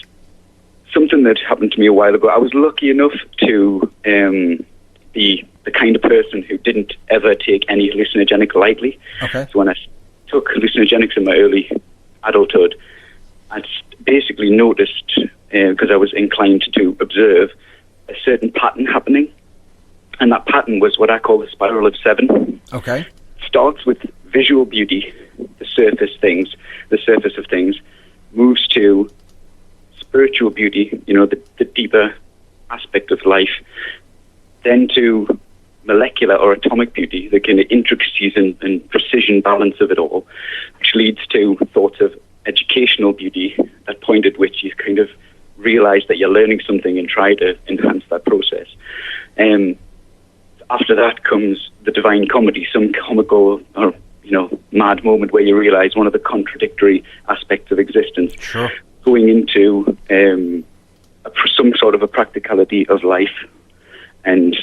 [SPEAKER 6] something that happened to me a while ago. I was lucky enough to be the kind of person who didn't ever take any hallucinogenic lightly.
[SPEAKER 3] Okay.
[SPEAKER 6] So when I took hallucinogenics in my early adulthood, I basically noticed, because I was inclined to observe, a certain pattern happening. And that pattern was what I call the spiral of 7.
[SPEAKER 3] Okay.
[SPEAKER 6] Starts with visual beauty, the surface of things, moves to spiritual beauty, the deeper aspect of life, then to molecular or atomic beauty, the kind of intricacies and precision balance of it all, which leads to thoughts of educational beauty, that point at which you kind of realize that you're learning something and try to enhance that process. After that comes the divine comedy, some comical or mad moment where you realize one of the contradictory aspects of existence,
[SPEAKER 3] Sure.
[SPEAKER 6] going into some sort of a practicality of life, and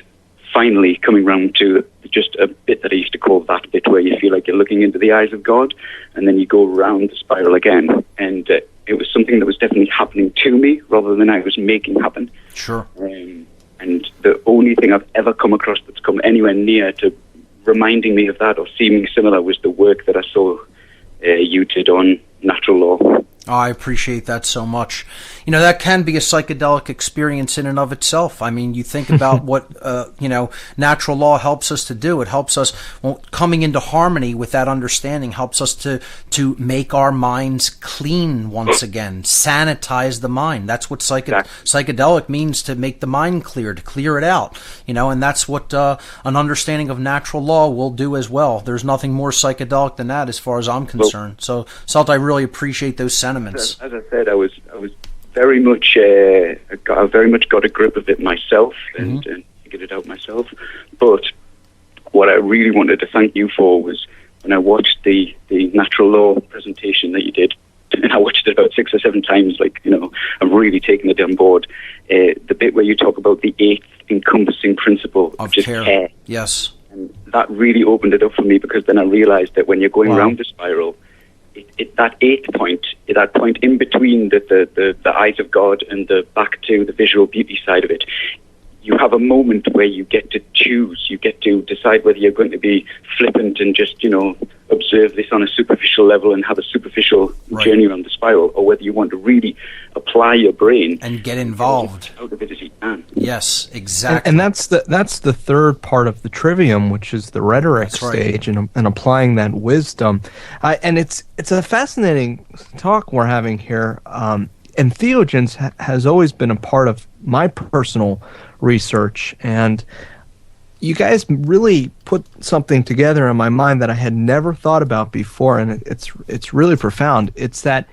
[SPEAKER 6] finally coming round to just a bit that I used to call that bit where you feel like you're looking into the eyes of God, and then you go around the spiral again. And it was something that was definitely happening to me rather than I was making happen.
[SPEAKER 3] Sure.
[SPEAKER 6] And the only thing I've ever come across that's come anywhere near to reminding me of that or seeming similar was the work that I saw you did on natural law.
[SPEAKER 3] Oh, I appreciate that so much. That can be a psychedelic experience in and of itself. I mean, you think about what, natural law helps us to do. It helps us, coming into harmony with that understanding, helps us to make our minds clean once again, sanitize the mind. That's what psychedelic means, to make the mind clear, to clear it out, and that's what an understanding of natural law will do as well. There's nothing more psychedelic than that as far as I'm concerned. So, Salt, I really appreciate those sentiments.
[SPEAKER 6] As I said, I was very much I very much got a grip of it myself and figured it out myself. But what I really wanted to thank you for was when I watched the natural law presentation that you did, and I watched it about 6 or 7 times. I'm really taking it on board. The bit where you talk about the 8th encompassing principle
[SPEAKER 3] of
[SPEAKER 6] which is care.
[SPEAKER 3] Yes,
[SPEAKER 6] and that really opened it up for me, because then I realized that when you're going around the spiral, that 8th point, that point in between the eyes of God and the back to the visual beauty side of it, you have a moment where you get to choose. You get to decide whether you're going to be flippant and just, observe this on a superficial level and have a superficial journey around the spiral, or whether you want to really apply your brain
[SPEAKER 3] and get involved
[SPEAKER 6] out of it as you can.
[SPEAKER 3] Yes, exactly.
[SPEAKER 4] And that's the third part of the trivium, which is the rhetoric stage, and applying that wisdom. And it's a fascinating talk we're having here. Entheogens has always been a part of my personal research, and you guys really put something together in my mind that I had never thought about before, and it's really profound. It's that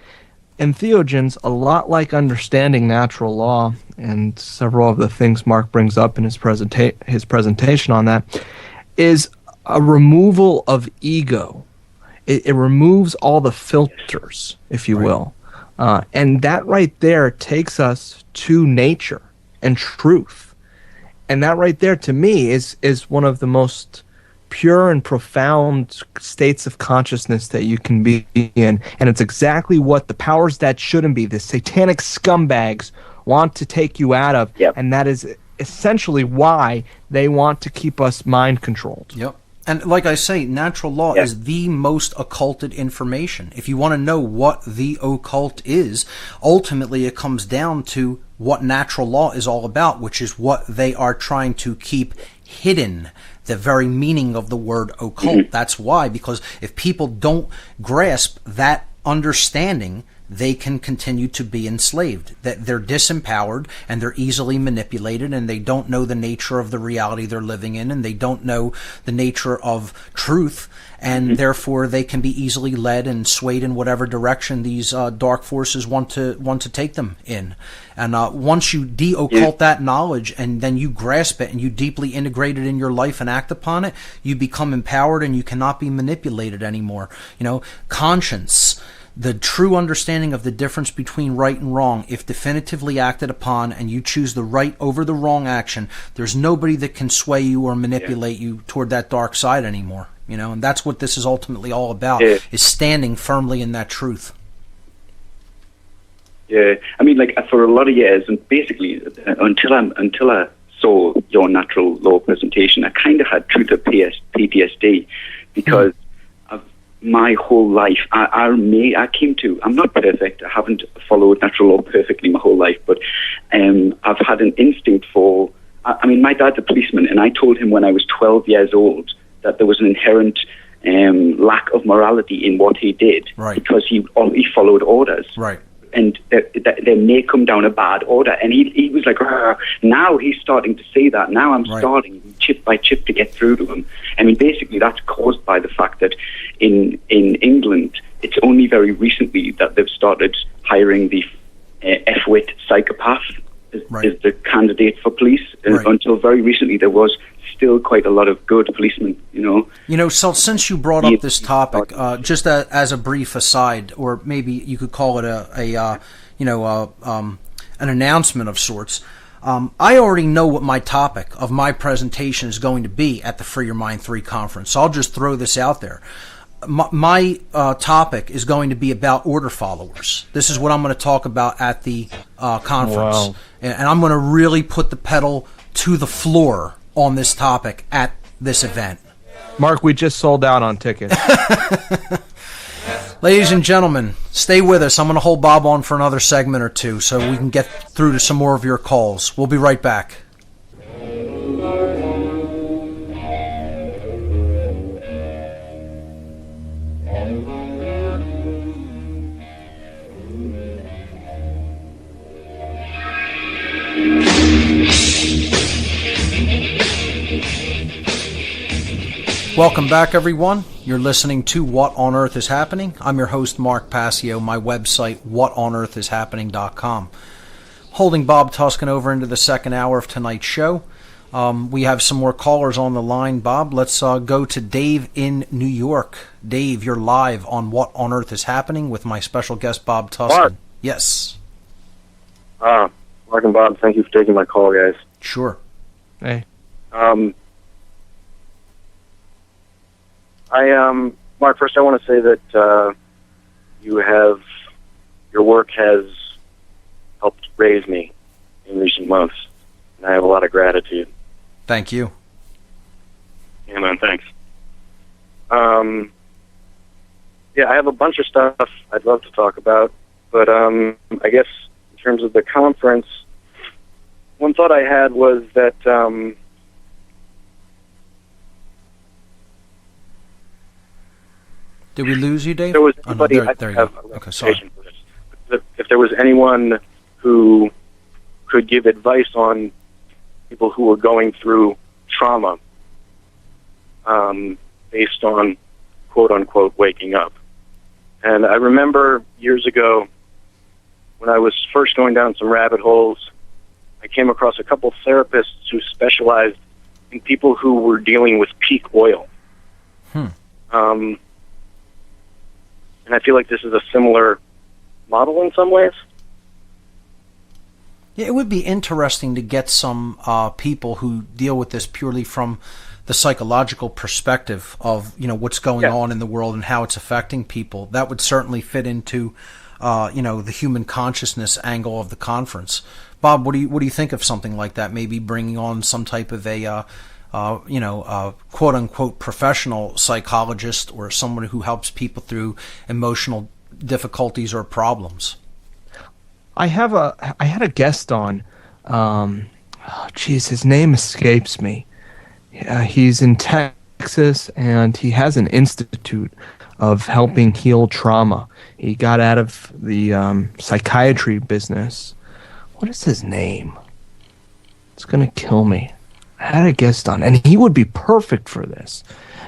[SPEAKER 4] entheogens, a lot like understanding natural law and several of the things Mark brings up in his presentation on that, is a removal of ego. It removes all the filters, if you will. And that right there takes us to nature and truth. And that right there, to me, is one of the most pure and profound states of consciousness that you can be in. And it's exactly what the powers that shouldn't be, the satanic scumbags, want to take you out of.
[SPEAKER 6] Yep.
[SPEAKER 4] And that is essentially why they want to keep us mind controlled.
[SPEAKER 3] Yep. And like I say, natural law is the most occulted information. If you want to know what the occult is, ultimately it comes down to what natural law is all about, which is what they are trying to keep hidden, the very meaning of the word occult. That's why, because if people don't grasp that understanding, they can continue to be enslaved. That they're disempowered and they're easily manipulated, and they don't know the nature of the reality they're living in, and they don't know the nature of truth, and therefore they can be easily led and swayed in whatever direction these dark forces want to take them in. And once you de-occult that knowledge, and then you grasp it and you deeply integrate it in your life and act upon it, you become empowered and you cannot be manipulated anymore. Conscience, the true understanding of the difference between right and wrong, if definitively acted upon and you choose the right over the wrong action, there's nobody that can sway you or manipulate you toward that dark side anymore. And that's what this is ultimately all about, is standing firmly in that truth. Yeah,
[SPEAKER 6] I mean, for a lot of years, and basically until I saw your natural law presentation, I kind of had truth of PTSD, because my whole life, I came to, I'm not perfect, I haven't followed natural law perfectly my whole life, but I've had an instinct for, my dad's a policeman, and I told him when I was 12 years old that there was an inherent lack of morality in what he did, because he followed orders.
[SPEAKER 3] Right.
[SPEAKER 6] and they may come down a bad order. And he was like, "Rah." Now he's starting to see that. Now I'm starting chip by chip to get through to him. I mean, basically that's caused by the fact that in England, it's only very recently that they've started hiring the F-wit psychopath as the candidate for police. Until very recently, there was still quite a lot of good policemen,
[SPEAKER 3] So since you brought up this topic, just as a brief aside, or maybe you could call it an announcement of sorts. I already know what my topic of my presentation is going to be at the Free Your Mind 3 conference. So I'll just throw this out there. My topic is going to be about order followers. This is what I'm going to talk about at the conference. Wow. And I'm going to really put the pedal to the floor on this topic at this event.
[SPEAKER 4] Mark, we just sold out on tickets.
[SPEAKER 3] Ladies and gentlemen, stay with us. I'm going to hold Bob on for another segment or two so we can get through to some more of your calls. We'll be right back. Welcome back, everyone. You're listening to What on Earth is Happening. I'm your host, Mark Passio. My website, whatonearthishappening.com. Holding Bob Tuscan over into the second hour of tonight's show. We have some more callers on the line, Bob. Let's go to Dave in New York. Dave, you're live on What on Earth is Happening with my special guest, Bob Tuscan.
[SPEAKER 7] Mark.
[SPEAKER 3] Yes.
[SPEAKER 7] Mark and Bob, thank you for taking my call, guys.
[SPEAKER 3] Sure.
[SPEAKER 4] Hey.
[SPEAKER 7] Mark, first I want to say that your work has helped raise me in recent months, and I have a lot of gratitude.
[SPEAKER 3] Thank you.
[SPEAKER 7] Yeah, man, thanks. I have a bunch of stuff I'd love to talk about, but I guess in terms of the conference, one thought I had was that
[SPEAKER 3] did we lose you, Dave?
[SPEAKER 7] There was anybody
[SPEAKER 3] okay, sorry.
[SPEAKER 7] For this. If there was anyone who could give advice on people who were going through trauma based on quote-unquote waking up. And I remember years ago when I was first going down some rabbit holes, I came across a couple therapists who specialized in people who were dealing with peak oil. And I feel like this is a similar model in some ways.
[SPEAKER 3] Yeah, it would be interesting to get some people who deal with this purely from the psychological perspective of what's going on in the world and how it's affecting people. That would certainly fit into the human consciousness angle of the conference. Bob, what do you think of something like that? Maybe bringing on some type of a quote unquote professional psychologist or someone who helps people through emotional difficulties or problems.
[SPEAKER 4] I had a guest on. His name escapes me. He's in Texas and he has an institute of helping heal trauma. He got out of the psychiatry business. What is his name? It's gonna kill me. I had a guest on, and he would be perfect for this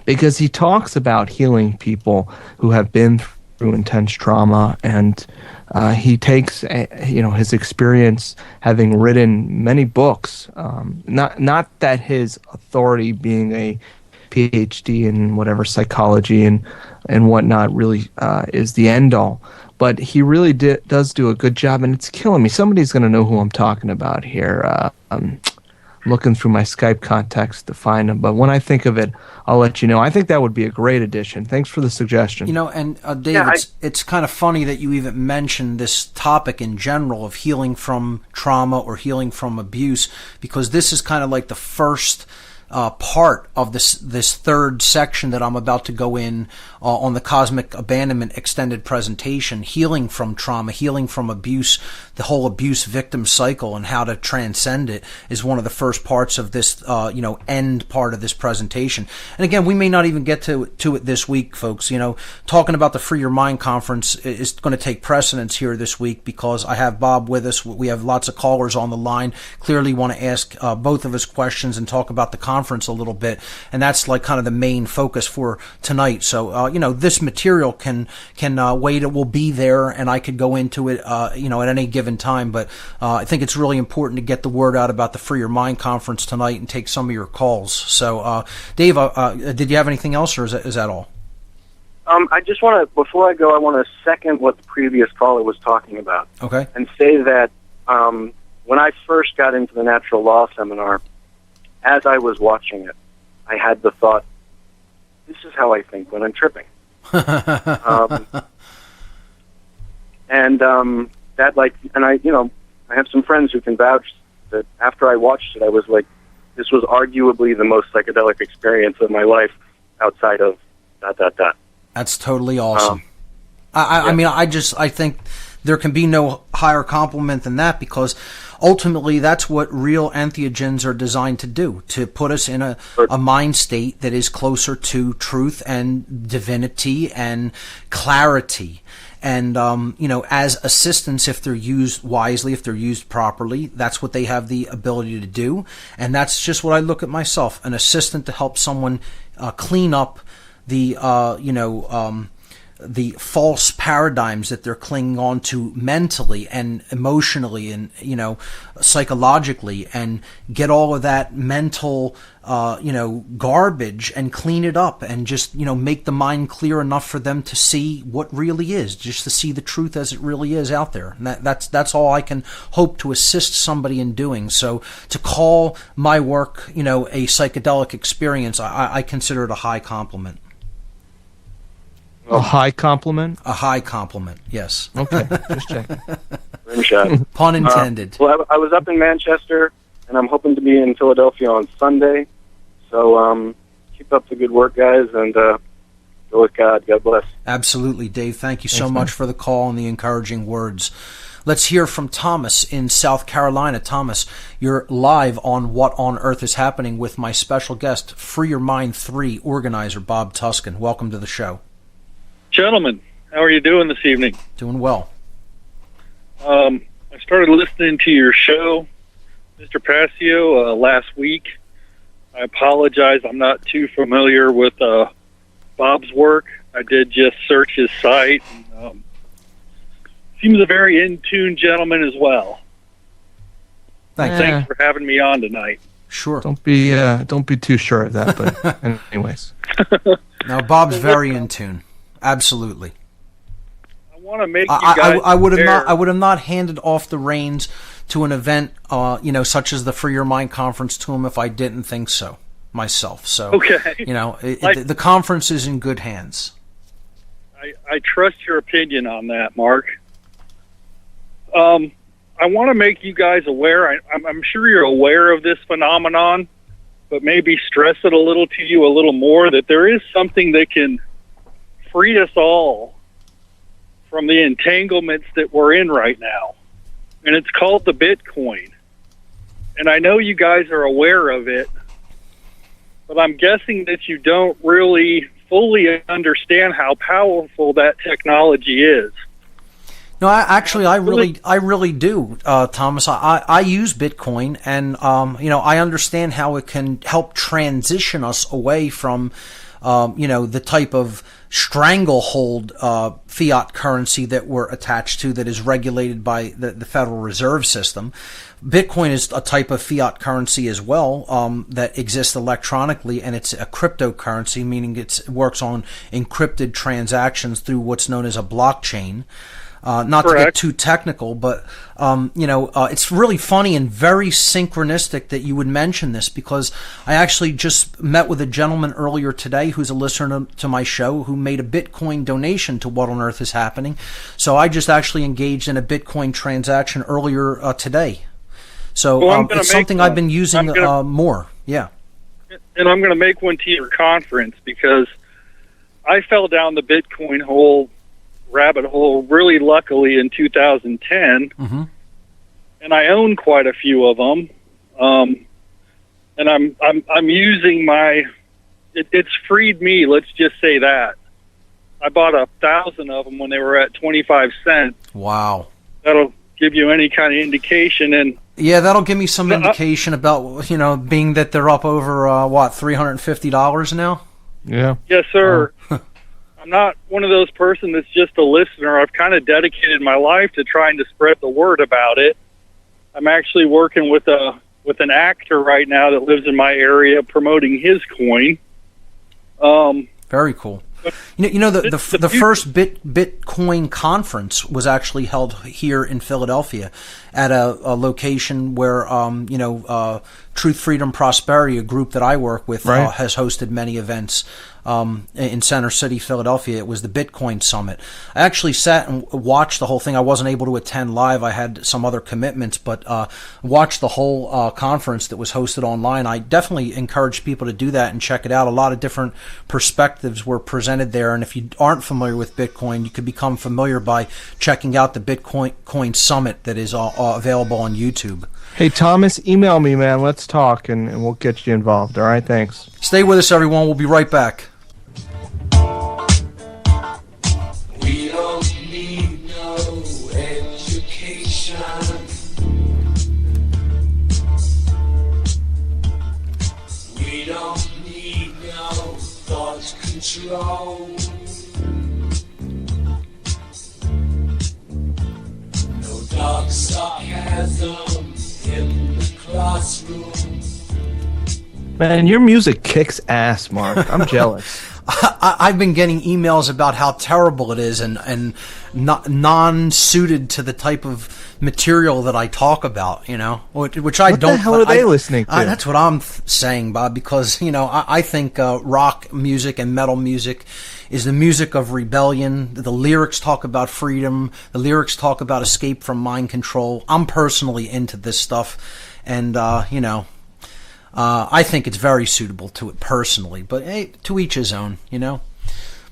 [SPEAKER 4] because he talks about healing people who have been through intense trauma, and he takes his experience having written many books. Not that his authority being a PhD in whatever psychology and whatnot really is the end all, but he really does do a good job, and it's killing me. Somebody's going to know who I'm talking about here. Looking through my Skype contacts to find him, but when I think of it, I'll let you know. I think that would be a great addition. Thanks for the suggestion.
[SPEAKER 3] And Dave, it's kind of funny that you even mentioned this topic in general of healing from trauma or healing from abuse, because this is kind of like the first part of this third section that I'm about to go in on the cosmic abandonment extended presentation, healing from trauma, healing from abuse, the whole abuse victim cycle and how to transcend it is one of the first parts of this, end part of this presentation. And again, we may not even get to it this week, folks. Talking about the Free Your Mind conference is going to take precedence here this week because I have Bob with us. We have lots of callers on the line. Clearly want to ask both of us questions and talk about the conference a little bit. And that's like kind of the main focus for tonight. So, this material can wait. It will be there and I could go into it, at any given time. But I think it's really important to get the word out about the Free Your Mind conference tonight and take some of your calls. So, Dave, did you have anything else or is that all?
[SPEAKER 7] I just want to, before I go, I want to second what the previous caller was talking about.
[SPEAKER 3] Okay.
[SPEAKER 7] And say that when I first got into the natural law seminar, as I was watching it, I had the thought, this is how I think when I'm tripping. I have some friends who can vouch that after I watched it, I was like, this was arguably the most psychedelic experience of my life outside of ...
[SPEAKER 3] That's totally awesome. I think there can be no higher compliment than that because ultimately that's what real entheogens are designed to do, to put us in a mind state that is closer to truth and divinity and clarity. And, as assistants, if they're used wisely, if they're used properly, that's what they have the ability to do. And that's just what I look at myself, an assistant to help someone clean up the false paradigms that they're clinging on to mentally and emotionally and, psychologically, and get all of that mental, garbage and clean it up and just, make the mind clear enough for them to see what really is, just to see the truth as it really is out there. And that's all I can hope to assist somebody in doing. So to call my work, a psychedelic experience, I consider it a high compliment.
[SPEAKER 4] A high compliment?
[SPEAKER 3] A high compliment, yes.
[SPEAKER 4] Okay, just checking.
[SPEAKER 7] Rimshot.
[SPEAKER 3] Pun intended.
[SPEAKER 7] Well, I was up in Manchester, and I'm hoping to be in Philadelphia on Sunday. So keep up the good work, guys, and go with God. God bless.
[SPEAKER 3] Absolutely, Dave. Thank you so much for the call and the encouraging words. Let's hear from Thomas in South Carolina. Thomas, you're live on What on Earth is Happening with my special guest, Free Your Mind 3 organizer, Bob Tuscan. Welcome to the show.
[SPEAKER 8] Gentlemen, how are you doing this evening?
[SPEAKER 3] Doing well.
[SPEAKER 8] I started listening to your show, Mr. Passio, last week. I apologize. I'm not too familiar with Bob's work. I did just search his site. Seems a very in-tune gentleman as well. Thanks for having me on tonight.
[SPEAKER 3] Sure.
[SPEAKER 4] Don't be too sure of that, but anyways.
[SPEAKER 3] No, Bob's very in tune. Absolutely.
[SPEAKER 8] I want to make you guys
[SPEAKER 3] I would have not handed off the reins to an event, such as the Free Your Mind conference to him if I didn't think so myself. So,
[SPEAKER 8] okay.
[SPEAKER 3] The conference is in good hands.
[SPEAKER 8] I trust your opinion on that, Mark. I want to make you guys aware. I'm sure you're aware of this phenomenon, but maybe stress it a little to you a little more that there is something that can free us all from the entanglements that we're in right now. And it's called the Bitcoin. And I know you guys are aware of it, but I'm guessing that you don't really fully understand how powerful that technology is.
[SPEAKER 3] No, I really do, Thomas. I use Bitcoin, and I understand how it can help transition us away from the type of stranglehold fiat currency that we're attached to that is regulated by the Federal Reserve System. Bitcoin is a type of fiat currency as well that exists electronically, and it's a cryptocurrency, meaning it works on encrypted transactions through what's known as a blockchain. Not to get too technical, but it's really funny and very synchronistic that you would mention this, because I actually just met with a gentleman earlier today who's a listener to my show who made a Bitcoin donation to What on Earth is Happening. So I just actually engaged in a Bitcoin transaction earlier today. So it's something I've been using more. Yeah.
[SPEAKER 8] and I'm going to make one to your conference because I fell down the Bitcoin rabbit hole really luckily in 2010,
[SPEAKER 3] Mm-hmm.
[SPEAKER 8] and I own quite a few of them. And I'm using it's freed me. Let's just say that I bought 1,000 of them when they were at 25 cents.
[SPEAKER 3] Wow.
[SPEAKER 8] That'll give you any kind of indication. And
[SPEAKER 3] yeah, that'll give me some indication about, being that they're up over, $350 now?
[SPEAKER 4] Yeah.
[SPEAKER 8] Yes, sir. I'm not one of those persons that's just a listener. I've kind of dedicated my life to trying to spread the word about it. I'm actually working with an actor right now that lives in my area promoting his coin.
[SPEAKER 3] Very cool. The first Bitcoin conference was actually held here in Philadelphia at a location where, Truth, Freedom, Prosperity, a group that I work with,
[SPEAKER 4] right.
[SPEAKER 3] has hosted many events in Center City, Philadelphia. It was the Bitcoin Summit. I actually sat and watched the whole thing. I wasn't able to attend live. I had some other commitments, but watched the whole conference that was hosted online. I definitely encourage people to do that and check it out. A lot of different perspectives were presented there, and if you aren't familiar with Bitcoin, you could become familiar by checking out the Bitcoin Summit that is available on YouTube.
[SPEAKER 4] Hey, Thomas, email me, man. Let's talk, and we'll get you involved. All right, thanks.
[SPEAKER 3] Stay with us, everyone. We'll be right back.
[SPEAKER 9] We don't need no education. We don't need no thought control. No dark sarcasm in the classroom.
[SPEAKER 4] Man, your music kicks ass, Mark. I'm jealous.
[SPEAKER 3] I've been getting emails about how terrible it is and not non-suited to the type of material that I talk about, which I don't.
[SPEAKER 4] What the hell are they listening to?
[SPEAKER 3] That's what I'm saying, Bob, because, I think rock music and metal music is the music of rebellion. The lyrics talk about freedom. The lyrics talk about escape from mind control. I'm personally into this stuff, and, I think it's very suitable to it personally, but hey, to each his own,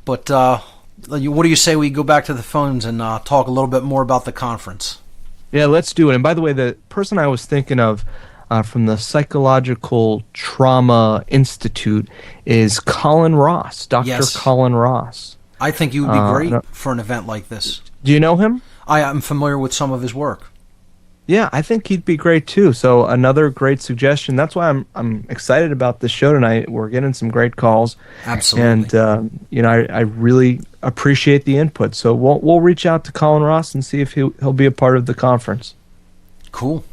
[SPEAKER 3] But what do you say we go back to the phones and talk a little bit more about the conference?
[SPEAKER 4] Yeah, let's do it. And by the way, the person I was thinking of from the Psychological Trauma Institute is Colin Ross, Dr.
[SPEAKER 3] Yes.
[SPEAKER 4] Colin Ross.
[SPEAKER 3] I think you would be great for an event like this.
[SPEAKER 4] Do you know him?
[SPEAKER 3] I am familiar with some of his work.
[SPEAKER 4] Yeah, I think he'd be great too. So another great suggestion. That's why I'm excited about this show tonight. We're getting some great calls.
[SPEAKER 3] Absolutely.
[SPEAKER 4] And I really appreciate the input. So we'll reach out to Colin Ross and see if he'll be a part of the conference.
[SPEAKER 3] Cool.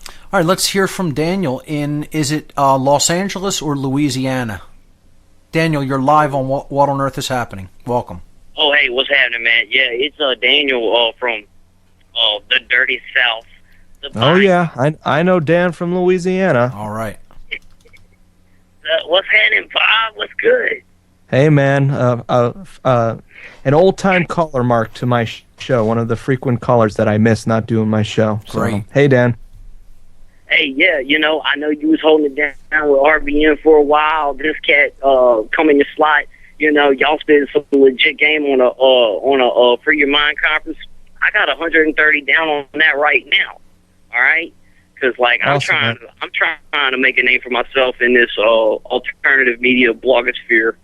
[SPEAKER 3] All right, let's hear from Daniel is it Los Angeles or Louisiana? Daniel, you're live on What on Earth is Happening. Welcome.
[SPEAKER 10] Oh, hey, what's happening, man? Yeah, it's Daniel from the Dirty South.
[SPEAKER 4] Oh, yeah. I know Dan from Louisiana.
[SPEAKER 3] All right.
[SPEAKER 10] What's happening, Bob? What's good?
[SPEAKER 4] Hey, man. An old-time caller, Mark, to my show. One of the frequent callers that I miss not doing my show. So,
[SPEAKER 3] great.
[SPEAKER 4] Hey, Dan.
[SPEAKER 10] Hey, yeah, I know you was holding it down with RBN for a while. This cat come in your slot. Y'all spent some legit game on a Free Your Mind conference. I got 130 down on that right now. All right, because
[SPEAKER 4] awesome,
[SPEAKER 10] I'm trying to make a name for myself in this alternative media blogosphere.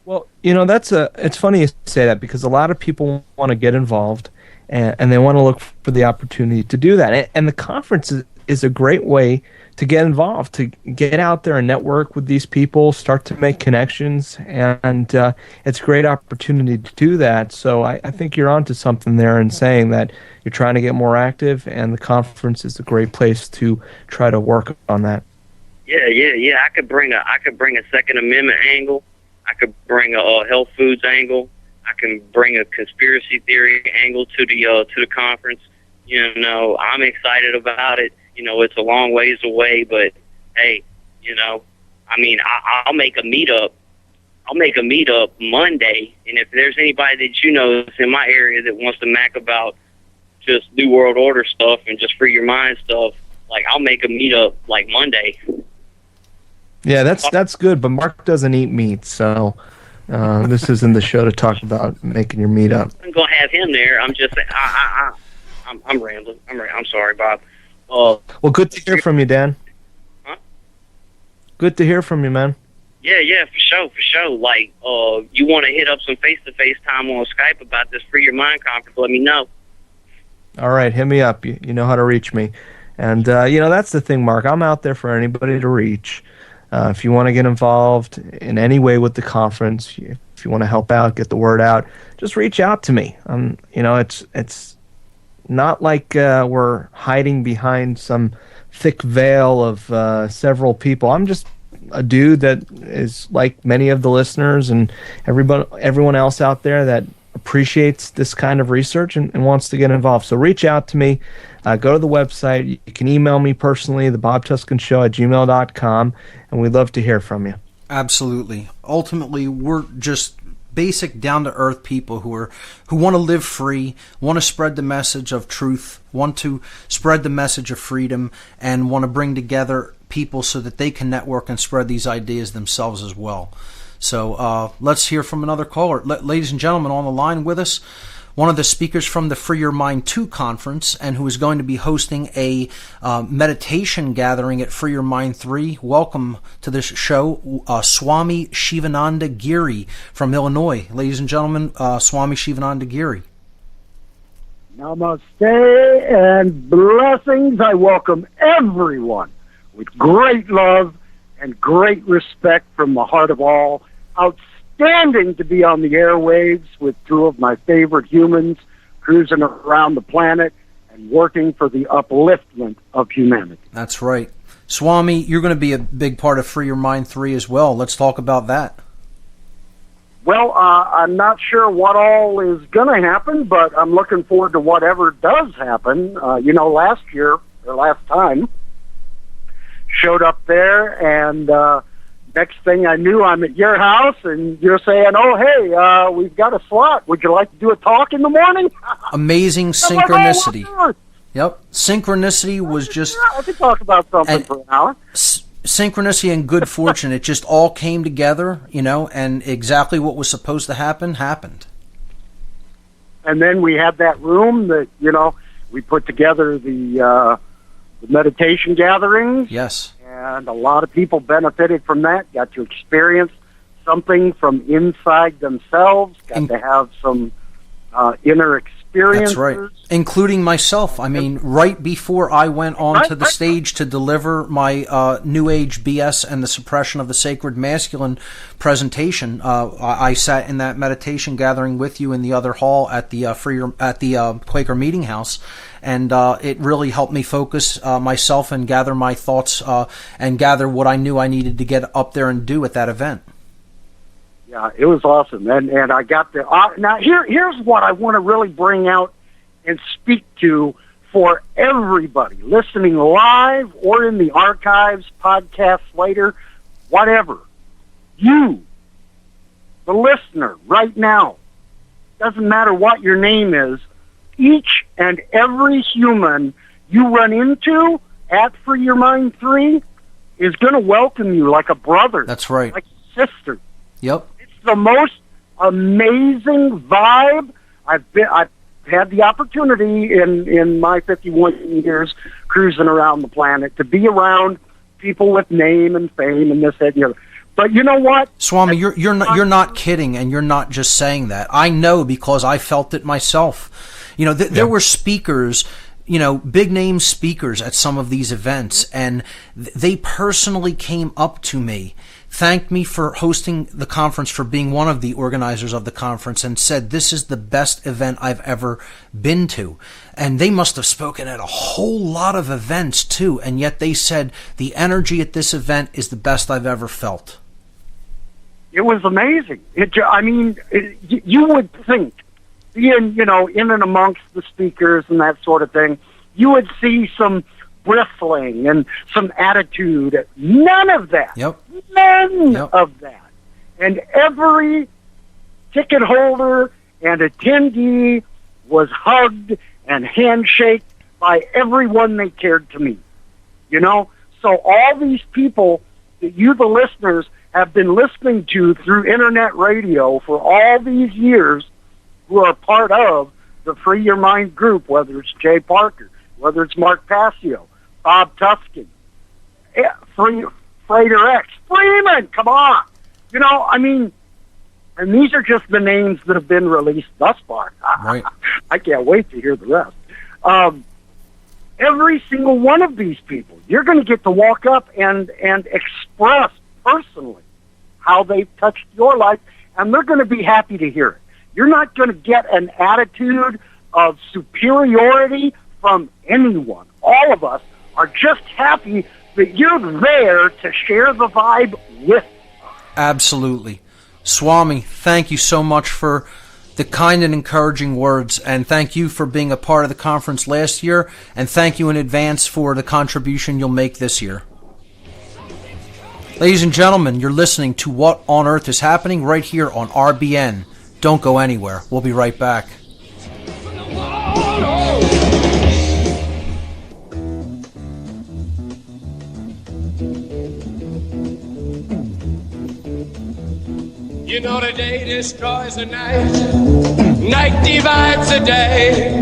[SPEAKER 4] Well, it's funny you say that because a lot of people want to get involved and they want to look for the opportunity to do that. And the conference is a great way to get involved, to get out there and network with these people, start to make connections, and it's a great opportunity to do that. So I think you're onto something there in saying that you're trying to get more active, and the conference is a great place to try to work on that.
[SPEAKER 10] Yeah. I could bring a Second Amendment angle. I could bring a health foods angle. I can bring a conspiracy theory angle to the conference. I'm excited about it. It's a long ways away, but hey, I'll make a meetup. I'll make a meetup Monday, and if there's anybody that that's in my area that wants to mac about just New World Order stuff and just free your mind stuff, I'll make a meetup Monday.
[SPEAKER 4] Yeah, that's good, but Mark doesn't eat meat, so this isn't the show to talk about making your meat up.
[SPEAKER 10] I'm gonna have him there. I'm just saying. I'm rambling. I'm sorry, Bob.
[SPEAKER 4] Well, good to hear from you, Dan.
[SPEAKER 10] Huh?
[SPEAKER 4] Good to hear from you, man.
[SPEAKER 10] Yeah, for sure. Like, you want to hit up some face-to-face time on Skype about this Free Your Mind conference, let me know.
[SPEAKER 4] All right, hit me up. You know how to reach me. And, that's the thing, Mark. I'm out there for anybody to reach. If you want to get involved in any way with the conference, if you want to help out, get the word out, just reach out to me. It's not like we're hiding behind some thick veil of several people. I'm just a dude that is like many of the listeners and everyone else out there that appreciates this kind of research and wants to get involved. So reach out to me. Go to the website. You can email me personally, thebobtuskinshow@gmail.com, and we'd love to hear from you.
[SPEAKER 3] Absolutely. Ultimately, we're just basic, down-to-earth people who want to live free, want to spread the message of truth, want to spread the message of freedom, and want to bring together people so that they can network and spread these ideas themselves as well. So let's hear from another caller. Ladies and gentlemen, on the line with us, one of the speakers from the Free Your Mind 2 conference, and who is going to be hosting a meditation gathering at Free Your Mind 3. Welcome to this show, Swami Shivananda Giri from Illinois. Ladies and gentlemen, Swami Shivananda Giri.
[SPEAKER 11] Namaste and blessings. I welcome everyone with great love and great respect from the heart of all. Outstanding to be on the airwaves with two of my favorite humans cruising around the planet and working for the upliftment of humanity.
[SPEAKER 3] That's right. Swami, you're going to be a big part of Free Your Mind 3 as well. Let's talk about that.
[SPEAKER 11] Well, I'm not sure what all is going to happen, but I'm looking forward to whatever does happen. Last time, showed up there, and next thing I knew, I'm at your house, and you're saying, "Oh, hey, we've got a slot. Would you like to do a talk in the morning?"
[SPEAKER 3] Amazing synchronicity. Yep, synchronicity was just.
[SPEAKER 11] I could talk about something for an hour.
[SPEAKER 3] Synchronicity and good fortune. It just all came together, and exactly what was supposed to happen happened.
[SPEAKER 11] And then we had that room that we put together the meditation gatherings.
[SPEAKER 3] Yes.
[SPEAKER 11] And a lot of people benefited from that, got to experience something from inside themselves, got to have some inner experiences.
[SPEAKER 3] That's right. Including myself. I mean, right before I went onto the stage to deliver my New Age BS and the Suppression of the Sacred Masculine presentation, I sat in that meditation gathering with you in the other hall at the Quaker Meeting House. And it really helped me focus myself and gather my thoughts and gather what I knew I needed to get up there and do at that event.
[SPEAKER 11] Yeah, it was awesome. And I got the... now, here's what I want to really bring out and speak to for everybody listening live or in the archives, podcasts later, whatever. You, the listener, right now, doesn't matter what your name is, each and every human you run into at Free Your Mind 3 is going to welcome you like a brother.
[SPEAKER 3] That's right.
[SPEAKER 11] Like a sister.
[SPEAKER 3] Yep.
[SPEAKER 11] It's the most amazing vibe. I've had the opportunity in my 51 years cruising around the planet to be around people with name and fame and this, that, and the other. But you know what,
[SPEAKER 3] Swami, you're not kidding, and you're not just saying that. I know because I felt it myself. There were speakers, big name speakers at some of these events, and they personally came up to me, thanked me for hosting the conference, for being one of the organizers of the conference, and said, "This is the best event I've ever been to." And they must have spoken at a whole lot of events too, and yet they said, "The energy at this event is the best I've ever felt."
[SPEAKER 11] It was amazing. You would think, being, in and amongst the speakers and that sort of thing, you would see some bristling and some attitude. None of that.
[SPEAKER 3] Yep.
[SPEAKER 11] None of that. And every ticket holder and attendee was hugged and handshaked by everyone they cared to meet. So all these people that you, the listeners, have been listening to through internet radio for all these years, who are part of the Free Your Mind group, whether it's Jay Parker, whether it's Mark Passio, Bob Tuskin, Freighter X, Freeman, come on. You know, I mean, and these are just the names that have been released thus far.
[SPEAKER 3] Right.
[SPEAKER 11] I can't wait to hear the rest. Every single one of these people, you're going to get to walk up and express personally how they've touched your life, and they're going to be happy to hear it. You're not going to get an attitude of superiority from anyone. All of us are just happy that you're there to share the vibe with us.
[SPEAKER 3] Absolutely. Swami, thank you so much for the kind and encouraging words, and thank you for being a part of the conference last year, and thank you in advance for the contribution you'll make this year. Ladies and gentlemen, you're listening to What on Earth is Happening right here on RBN. Don't go anywhere. We'll be right back.
[SPEAKER 9] You know the day destroys the night, night divides the day.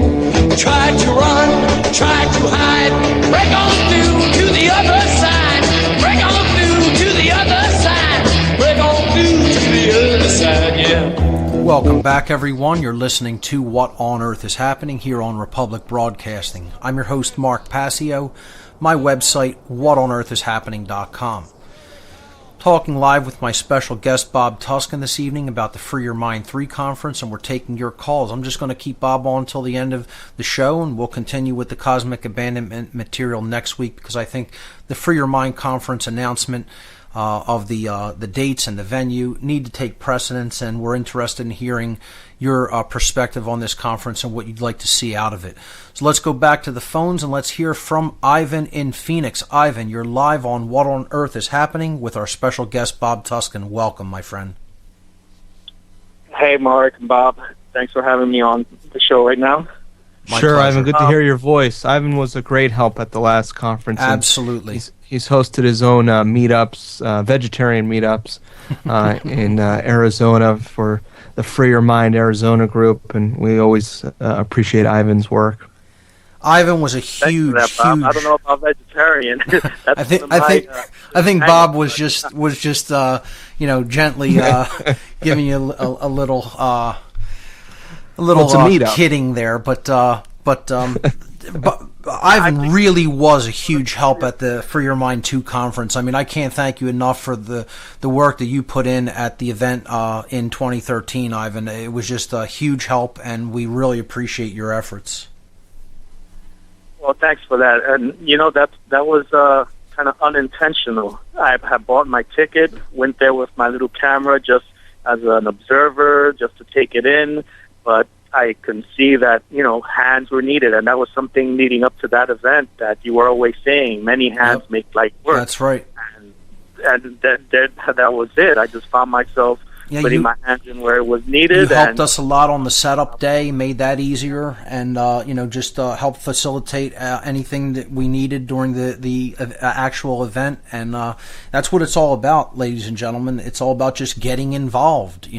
[SPEAKER 9] Try to run, try to hide, break on through to the other side, break on through to the other side, break on through to the other side, yeah.
[SPEAKER 3] Welcome back, everyone. You're listening to What on Earth is Happening here on Republic Broadcasting. I'm your host, Mark Passio. My website, whatonearthishappening.com. Talking live with my special guest, Bob Tuskin, this evening about the Free Your Mind 3 conference, and we're taking your calls. I'm just going to keep Bob on until the end of the show, and we'll continue with the cosmic abandonment material next week, because I think the Free Your Mind conference announcement of the dates and the venue need to take precedence, and we're interested in hearing your perspective on this conference and what you'd like to see out of it. So let's go back to the phones and let's hear from Ivan in Phoenix. Ivan, you're live on What on Earth is Happening with our special guest, Bob Tuskin. Welcome, my friend.
[SPEAKER 12] Hey, Mark and Bob. Thanks for having me on the show right now.
[SPEAKER 3] My
[SPEAKER 4] sure,
[SPEAKER 3] pleasure.
[SPEAKER 4] Ivan. Good to hear your voice. Ivan was a great help at the last conference.
[SPEAKER 3] Absolutely.
[SPEAKER 4] He's hosted his own meetups, vegetarian meetups, in Arizona for the Free Your Mind Arizona group, and we always appreciate Ivan's work.
[SPEAKER 3] Ivan was a huge,
[SPEAKER 12] Thanks for that, Bob.
[SPEAKER 3] huge.
[SPEAKER 12] I don't know about vegetarian.
[SPEAKER 3] I think Bob was just gently giving you a little kidding there, but Ivan really was a huge help at the Free Your Mind 2 conference. I mean, I can't thank you enough for the work that you put in at the event in 2013, Ivan. It was just a huge help, and we really appreciate your efforts.
[SPEAKER 12] Well, thanks for that. And, you know, that was kind of unintentional. I had bought my ticket, went there with my little camera just as an observer, just to take it in, but I can see that, hands were needed, and that was something leading up to that event that you were always saying, many hands make light work.
[SPEAKER 3] That's right.
[SPEAKER 12] And that was it. I just found myself putting my hands in where it was needed.
[SPEAKER 3] You helped us a lot on the setup day, made that easier, and just helped facilitate anything that we needed during the actual event. And that's what it's all about, ladies and gentlemen. It's all about just getting involved.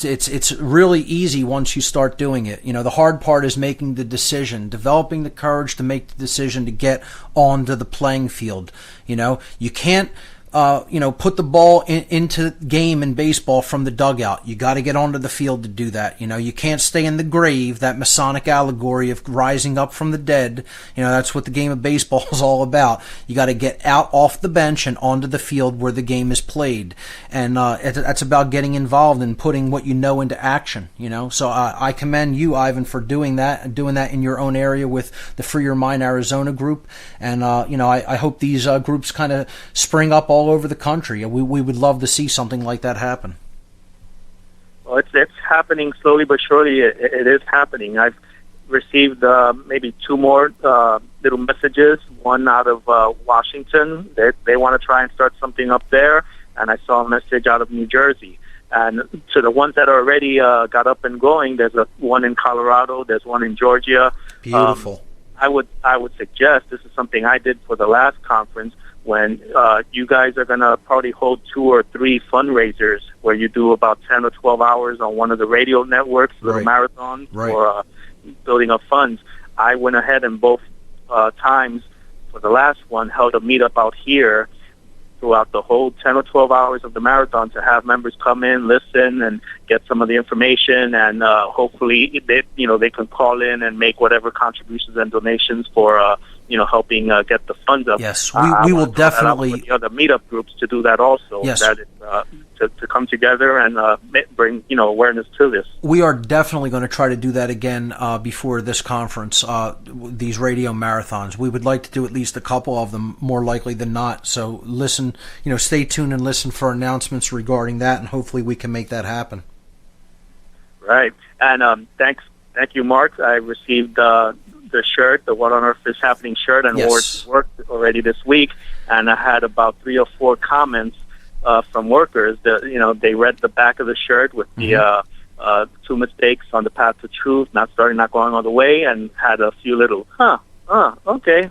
[SPEAKER 3] It's really easy once you start doing it. The hard part is making the decision, developing the courage to make the decision to get onto the playing field. You can't put the ball into game in baseball from the dugout. You got to get onto the field to do that. You can't stay in the grave, that Masonic allegory of rising up from the dead. That's what the game of baseball is all about. You got to get out off the bench and onto the field where the game is played. And that's about getting involved and putting what you know into action. So I commend you, Ivan, for doing that in your own area with the Free Your Mind Arizona group. And I hope these groups kind of spring up all over the country. We would love to see something like that happen.
[SPEAKER 12] Well, it's happening slowly but surely. It is happening. I've received maybe two more little messages. One out of Washington. They want to try and start something up there. And I saw a message out of New Jersey. And to the ones that already got up and going, there's one in Colorado. There's one in Georgia.
[SPEAKER 3] Beautiful.
[SPEAKER 12] I would suggest, this is something I did for the last conference, when you guys are going to probably hold 2 or 3 fundraisers where you do about 10 or 12 hours on one of the radio networks, little marathons, or building up funds. I went ahead and both times for the last one held a meetup out here throughout the whole 10 or 12 hours of the marathon to have members come in, listen, and get some of the information, and hopefully they can call in and make whatever contributions and donations for helping get the funds up.
[SPEAKER 3] Yes, we will definitely
[SPEAKER 12] the other meetup groups to do that also.
[SPEAKER 3] Yes.
[SPEAKER 12] That is, to come together and bring awareness to this.
[SPEAKER 3] We are definitely going to try to do that again before this conference. These radio marathons, we would like to do at least a couple of them, more likely than not. So listen, stay tuned and listen for announcements regarding that, and hopefully we can make that happen.
[SPEAKER 12] Right, and thank you, Mark. I received the shirt, the What on Earth is Happening shirt, and worked already this week, and I had about 3 or 4 comments from workers that they read the back of the shirt with the 2 mistakes on the path to truth, not starting, not going all the way, and had a few little okay.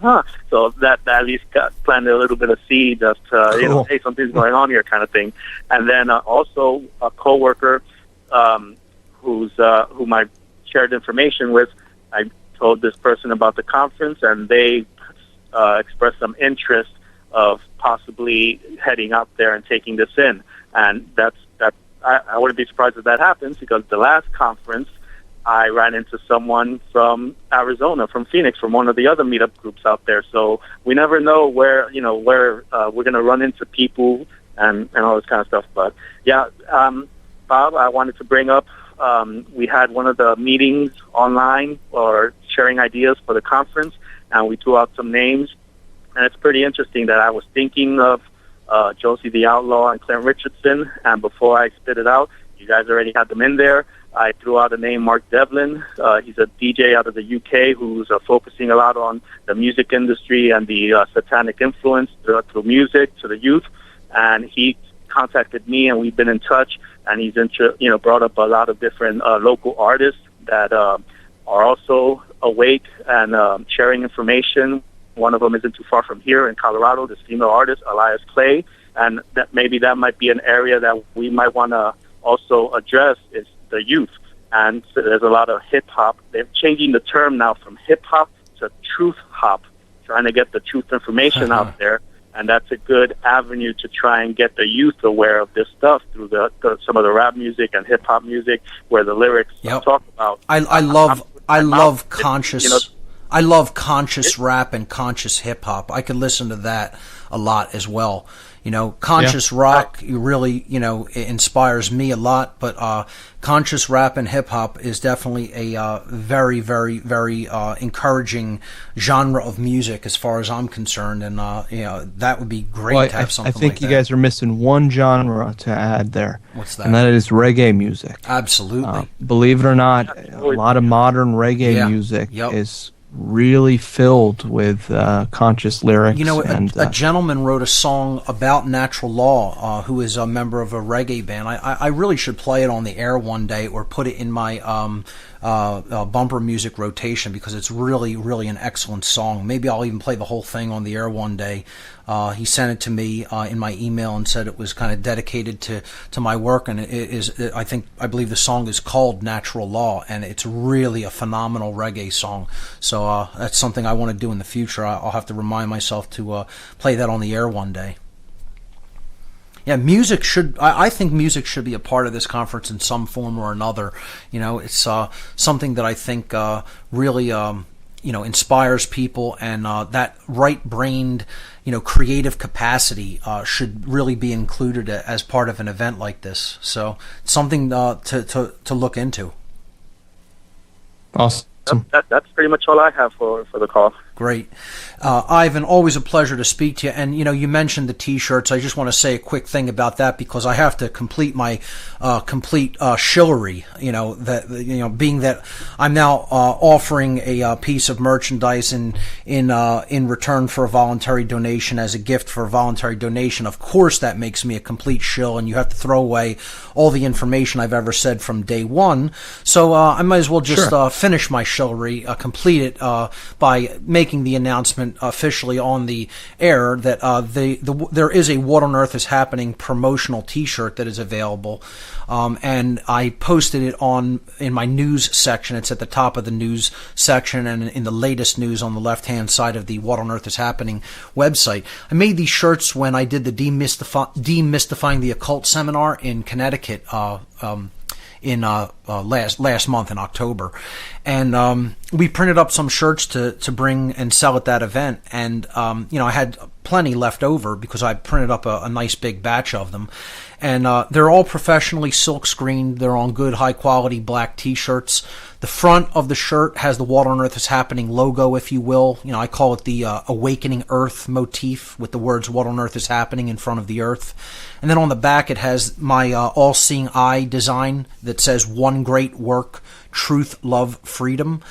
[SPEAKER 12] So that at least planted a little bit of seed of
[SPEAKER 4] Cool.
[SPEAKER 12] Hey, something's going on here, kind of thing. And then also a coworker whom I shared information with. I told this person about the conference, and they expressed some interest of possibly heading out there and taking this in. And I wouldn't be surprised if that happens, because the last conference I ran into someone from Arizona, from Phoenix, from one of the other meetup groups out there. So we never know where we're going to run into people and all this kind of stuff. But yeah, Bob, I wanted to bring up, we had one of the meetings online or sharing ideas for the conference, and we threw out some names. And it's pretty interesting that I was thinking of Josie the Outlaw and Clint Richardson, and before I spit it out, you guys already had them in there. I threw out the name Mark Devlin. He's a DJ out of the UK who's focusing a lot on the music industry and the satanic influence through music to the youth. And he contacted me, and we've been in touch. And he's brought up a lot of different local artists that are also awake and sharing information. One of them isn't too far from here in Colorado, this female artist, Elias Clay. And that might be an area that we might want to also address, is the youth. And so there's a lot of hip-hop. They're changing the term now from hip-hop to truth-hop, trying to get the truth information out there. And that's a good avenue to try and get the youth aware of this stuff through some of the rap music and hip-hop music, where the lyrics talk about.
[SPEAKER 3] I love conscious. I love conscious rap and conscious hip hop. I could listen to that a lot as well. Conscious rock really, inspires me a lot, but conscious rap and hip hop is definitely a very, very, very encouraging genre of music as far as I'm concerned, and that would be great to have something like that.
[SPEAKER 4] I think you guys are missing one genre to add there.
[SPEAKER 3] What's that?
[SPEAKER 4] And that is reggae music.
[SPEAKER 3] Absolutely.
[SPEAKER 4] Believe it or not, a lot of modern reggae music is really filled with conscious lyrics.
[SPEAKER 3] A gentleman wrote a song about natural law who is a member of a reggae band. I really should play it on the air one day, or put it in my bumper music rotation, because it's really, really an excellent song. Maybe I'll even play the whole thing on the air one day. He sent it to me in my email and said it was kind of dedicated to my work, and it is. I believe the song is called Natural Law, and it's really a phenomenal reggae song. So that's something I want to do in the future. I'll have to remind myself to play that on the air one day. Yeah, music should. I think music should be a part of this conference in some form or another. It's something that I think really inspires people, and that right-brained, creative capacity should really be included as part of an event like this. So it's something to look into.
[SPEAKER 4] Awesome.
[SPEAKER 12] That's pretty much all I have for the call.
[SPEAKER 3] Great. Ivan, always a pleasure to speak to you. And, you mentioned the T-shirts. I just want to say a quick thing about that, because I have to complete my complete shillery, being that I'm now offering a piece of merchandise in return for a voluntary donation, as a gift for a voluntary donation. Of course, that makes me a complete shill, and you have to throw away all the information I've ever said from day one. So I might as well just finish my shillery, complete it by making making the announcement officially on the air that there is a What on Earth is Happening promotional T-shirt that is available, and I posted it in my news section. It's at the top of the news section and in the latest news on the left-hand side of the What on Earth is Happening website. I made these shirts when I did the Demystifying the Occult seminar in Connecticut in last month in October, and we printed up some shirts to bring and sell at that event, and I had plenty left over because I printed up a nice big batch of them, and they're all professionally silk screened. They're on good high quality black t-shirts. The front of the shirt has the What on Earth is Happening logo, if you will. I call it the Awakening Earth motif with the words What on Earth is Happening in front of the Earth. And then on the back it has my all-seeing eye design that says One Great Work, Truth, Love, Freedom.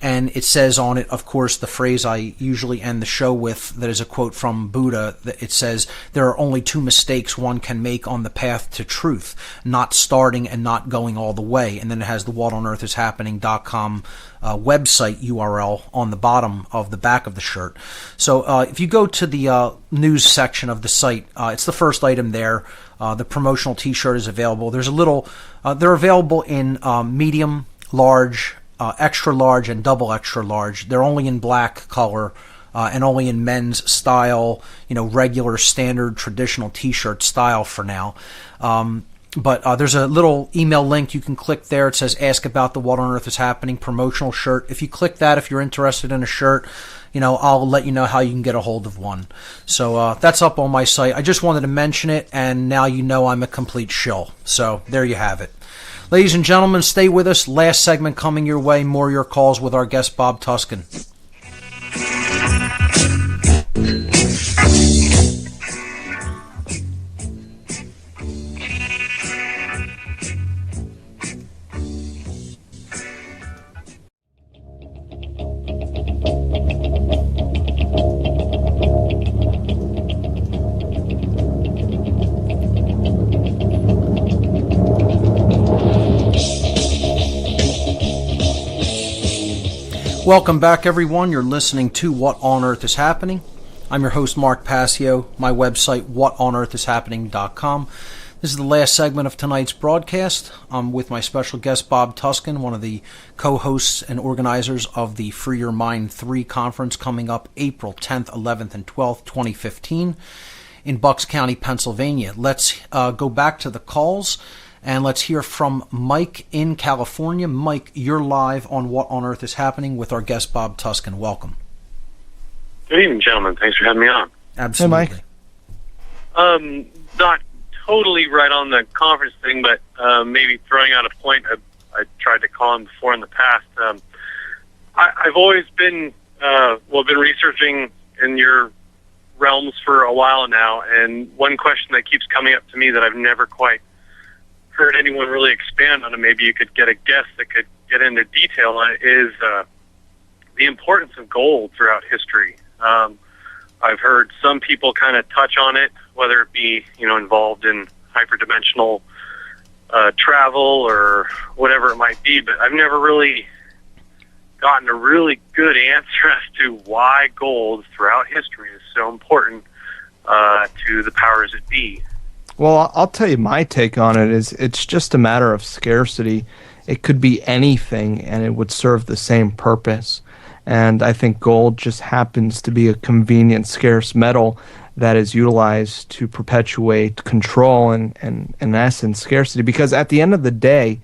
[SPEAKER 3] And it says on it, of course, the phrase I usually end the show with, that is a quote from Buddha. It says, there are only two mistakes one can make on the path to truth, not starting and not going all the way. And then it has the whatonearthishappening.com website URL on the bottom of the back of the shirt. So if you go to the news section of the site, it's the first item there. The promotional t-shirt is available. There's a little, they're available in medium, large, extra large, and double extra large. They're only in black color and only in men's style, regular, standard, traditional t-shirt style for now. But there's a little email link you can click there. It says Ask About the What on Earth is Happening promotional shirt. If you click that, if you're interested in a shirt, I'll let you know how you can get a hold of one. So that's up on my site. I just wanted to mention it, and now you know I'm a complete shill. So there you have it. Ladies and gentlemen, stay with us. Last segment coming your way. More of your calls with our guest, Bob Tuscan. Welcome back, everyone. You're listening to What on Earth is Happening. I'm your host, Mark Passio. My website, whatonearthishappening.com. This is the last segment of tonight's broadcast. I'm with my special guest, Bob Tuscan, one of the co-hosts and organizers of the Free Your Mind 3 conference coming up April 10th, 11th, and 12th, 2015 in Bucks County, Pennsylvania. Let's go back to the calls. And let's hear from Mike in California. Mike, you're live on What on Earth is Happening with our guest, Bob Tuscan. Welcome.
[SPEAKER 13] Good evening, gentlemen. Thanks for having me on.
[SPEAKER 3] Absolutely.
[SPEAKER 4] Hey, Mike.
[SPEAKER 13] Not totally right on the conference thing, but maybe throwing out a point I tried to call on before in the past. I've always been, been researching in your realms for a while now, and one question that keeps coming up to me that I've never quite heard anyone really expand on, and maybe you could get a guest that could get into detail on it, is the importance of gold throughout history. I've heard some people kind of touch on it, whether it be involved in hyperdimensional travel or whatever it might be, but I've never really gotten a really good answer as to why gold throughout history is so important to the powers that be.
[SPEAKER 4] Well, I'll tell you my take on it is it's just a matter of scarcity. It could be anything, and it would serve the same purpose. And I think gold just happens to be a convenient, scarce metal that is utilized to perpetuate control and in essence, scarcity. Because at the end of the day,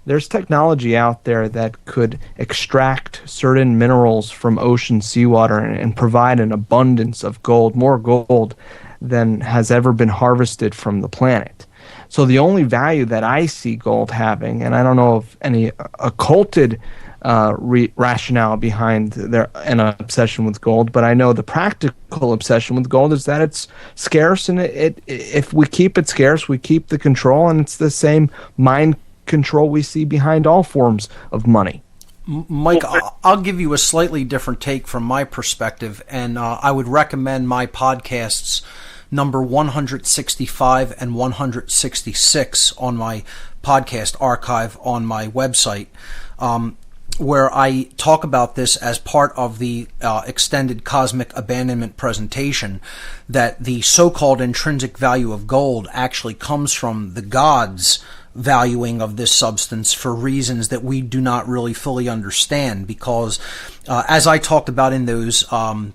[SPEAKER 4] there's technology out there that could extract certain minerals from ocean seawater and provide an abundance of gold, more gold than has ever been harvested from the planet. So the only value that I see gold having, and I don't know of any occulted rationale behind an obsession with gold, but I know the practical obsession with gold is that it's scarce, and if we keep it scarce, we keep the control, and it's the same mind control we see behind all forms of money.
[SPEAKER 3] Mike, I'll give you a slightly different take from my perspective, and I would recommend my podcasts number 165 and 166 on my podcast archive on my website. where I talk about this as part of the extended cosmic abandonment presentation, that the so-called intrinsic value of gold actually comes from the gods valuing of this substance for reasons that we do not really fully understand, because as I talked about in those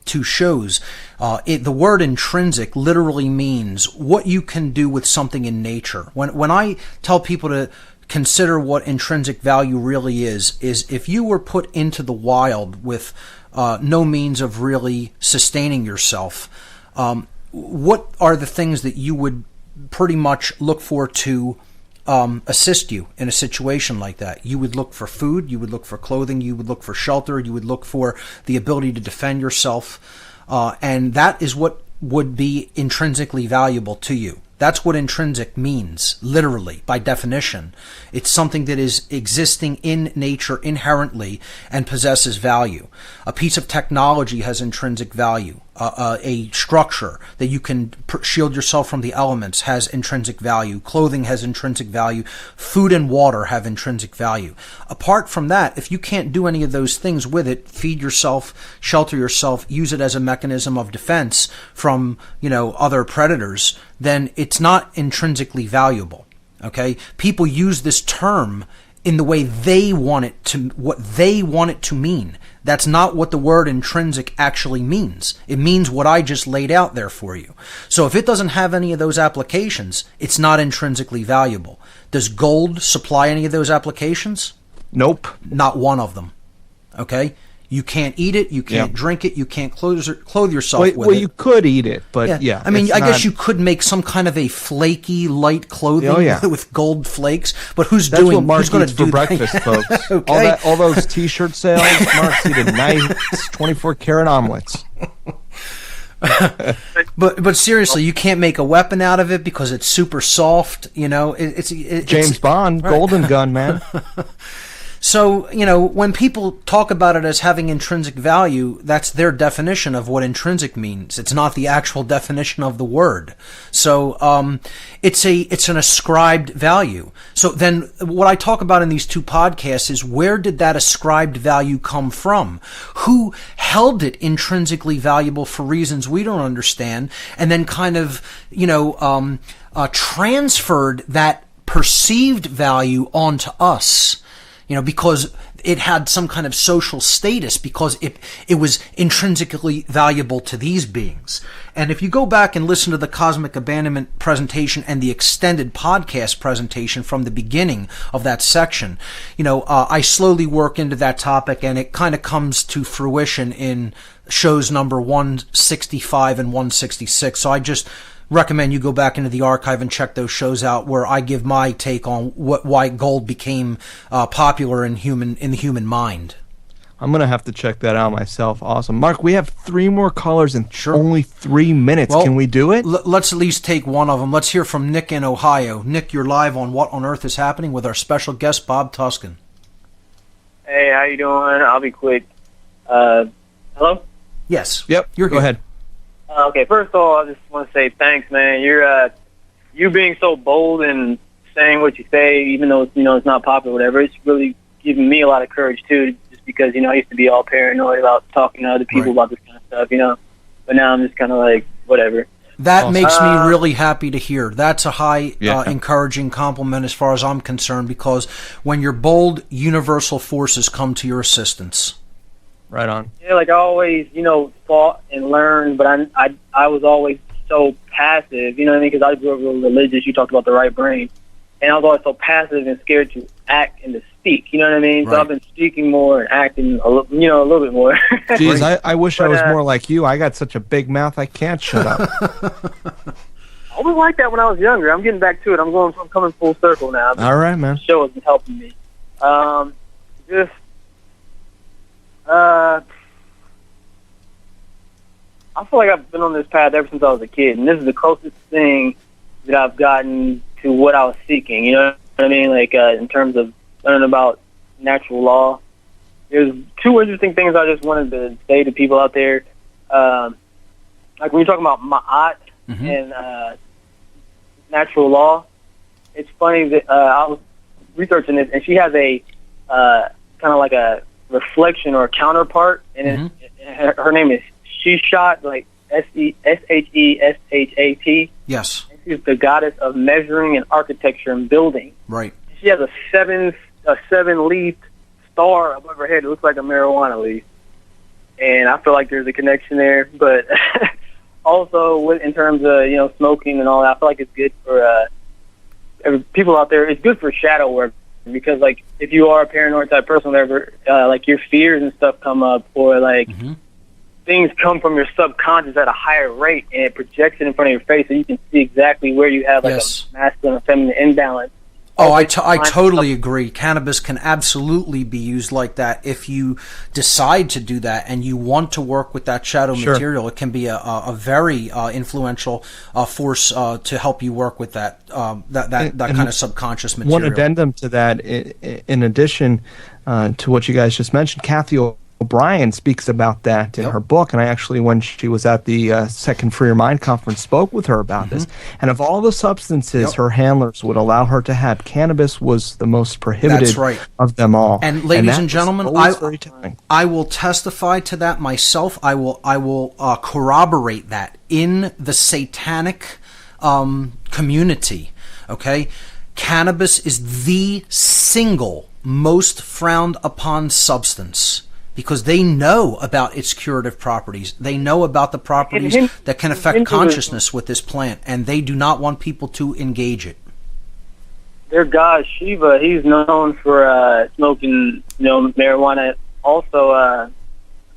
[SPEAKER 3] two shows, the word intrinsic literally means what you can do with something in nature. When I tell people to consider what intrinsic value really is if you were put into the wild with no means of really sustaining yourself, what are the things that you would pretty much look for to assist you in a situation like that? You would look for food, you would look for clothing, you would look for shelter, you would look for the ability to defend yourself, and that is what would be intrinsically valuable to you. That's what intrinsic means, literally, by definition. It's something that is existing in nature inherently and possesses value. A piece of technology has intrinsic value. A structure that you can shield yourself from the elements has intrinsic value. Clothing has intrinsic value. Food and water have intrinsic value. Apart from that, if you can't do any of those things with it, feed yourself, shelter yourself, use it as a mechanism of defense from, other predators, then it's not intrinsically valuable. Okay? People use this term in the way they want it to, what they want it to mean. That's not what the word intrinsic actually means. It means what I just laid out there for you. So if it doesn't have any of those applications, it's not intrinsically valuable. Does gold supply any of those applications?
[SPEAKER 4] Nope.
[SPEAKER 3] Not one of them. Okay? You can't eat it, you can't drink it, you can't clothe yourself with it.
[SPEAKER 4] Well, you could eat it, but
[SPEAKER 3] I mean, I guess you could make some kind of a flaky, light clothing with gold flakes, but who's going to do
[SPEAKER 4] for breakfast, folks?
[SPEAKER 3] Okay.
[SPEAKER 4] All those T-shirt sales, Mark's eating nice 24-karat omelets.
[SPEAKER 3] But seriously, you can't make a weapon out of it because it's super soft. It's
[SPEAKER 4] James Bond, right. Golden gun, man.
[SPEAKER 3] So, when people talk about it as having intrinsic value, that's their definition of what intrinsic means. It's not the actual definition of the word. So, it's an ascribed value. So then what I talk about in these two podcasts is, where did that ascribed value come from? Who held it intrinsically valuable for reasons we don't understand, and then kind of, transferred that perceived value onto us? Because it had some kind of social status, because it was intrinsically valuable to these beings. And if you go back and listen to the Cosmic Abandonment presentation and the extended podcast presentation from the beginning of that section, I slowly work into that topic, and it kind of comes to fruition in shows number 165 and 166. So I just recommend you go back into the archive and check those shows out, where I give my take on why gold became popular in the human mind.
[SPEAKER 4] I'm going to have to check that out myself. Awesome. Mark, we have 3 more callers in only 3 minutes.
[SPEAKER 3] Well,
[SPEAKER 4] can we do it?
[SPEAKER 3] Let's at least take one of them. Let's hear from Nick in Ohio. Nick, you're live on What on Earth is Happening with our special guest, Bob Tuscan.
[SPEAKER 14] Hey, how you doing? I'll be quick. Hello?
[SPEAKER 3] Yes.
[SPEAKER 4] Yep. Go ahead.
[SPEAKER 14] Okay, first of all, I just want to say thanks, man. You being so bold and saying what you say, even though it's not popular, or whatever. It's really giving me a lot of courage too. Just because I used to be all paranoid about talking to other people about this kind of stuff, But now I'm just kind of like whatever.
[SPEAKER 3] That makes me really happy to hear. That's a high, encouraging compliment as far as I'm concerned, because when you're bold, universal forces come to your assistance.
[SPEAKER 4] Right on.
[SPEAKER 14] Yeah, like I always, fought and learned, but I was always so passive, you know what I mean? Because I grew up real religious. You talked about the right brain. And I was always so passive and scared to act and to speak, you know what I mean? Right. So I've been speaking more and acting, a little bit more.
[SPEAKER 4] Jeez, I wish I was more like you. I got such a big mouth, I can't shut up.
[SPEAKER 14] I was like that when I was younger. I'm getting back to it. I'm coming full circle now.
[SPEAKER 4] All right, man.
[SPEAKER 14] The show has been helping me. I feel like I've been on this path ever since I was a kid, and this is the closest thing that I've gotten to what I was seeking. You know what I mean? Like in terms of learning about natural law. There's 2 interesting things I just wanted to say to people out there. Like when you're talking about Ma'at and natural law, it's funny that I was researching this, and she has a kind of like a reflection or counterpart, and her name is Sheshat, like Sheshat.
[SPEAKER 3] Yes.
[SPEAKER 14] She's the goddess of measuring and architecture and building.
[SPEAKER 3] Right.
[SPEAKER 14] She has a seven-leaf star above her head. It looks like a marijuana leaf, and I feel like there's a connection there. But also, in terms of smoking and all that, I feel like it's good for people out there. It's good for shadow work because, like, if you are a paranoid type person, whatever, like your fears and stuff come up, or like things come from your subconscious at a higher rate, and it projects it in front of your face, so you can see exactly where you have like a masculine or feminine imbalance.
[SPEAKER 3] Oh, I totally agree. Cannabis can absolutely be used like that if you decide to do that and you want to work with that shadow material. It can be a very influential force to help you work with that kind of subconscious material.
[SPEAKER 4] One addendum to that, in addition to what you guys just mentioned, Kathy O'Brien speaks about that in her book, and I actually, when she was at the Second Free Your Mind conference, spoke with her about this. And of all the substances her handlers would allow her to have, cannabis was the most prohibited of them all.
[SPEAKER 3] And ladies and gentlemen, I will testify to that myself. I will corroborate that in the satanic community. Okay, cannabis is the single most frowned upon substance, because they know about its curative properties. They know about the properties that can affect consciousness with this plant, and they do not want people to engage it.
[SPEAKER 14] Their god Shiva, he's known for smoking, marijuana. Also,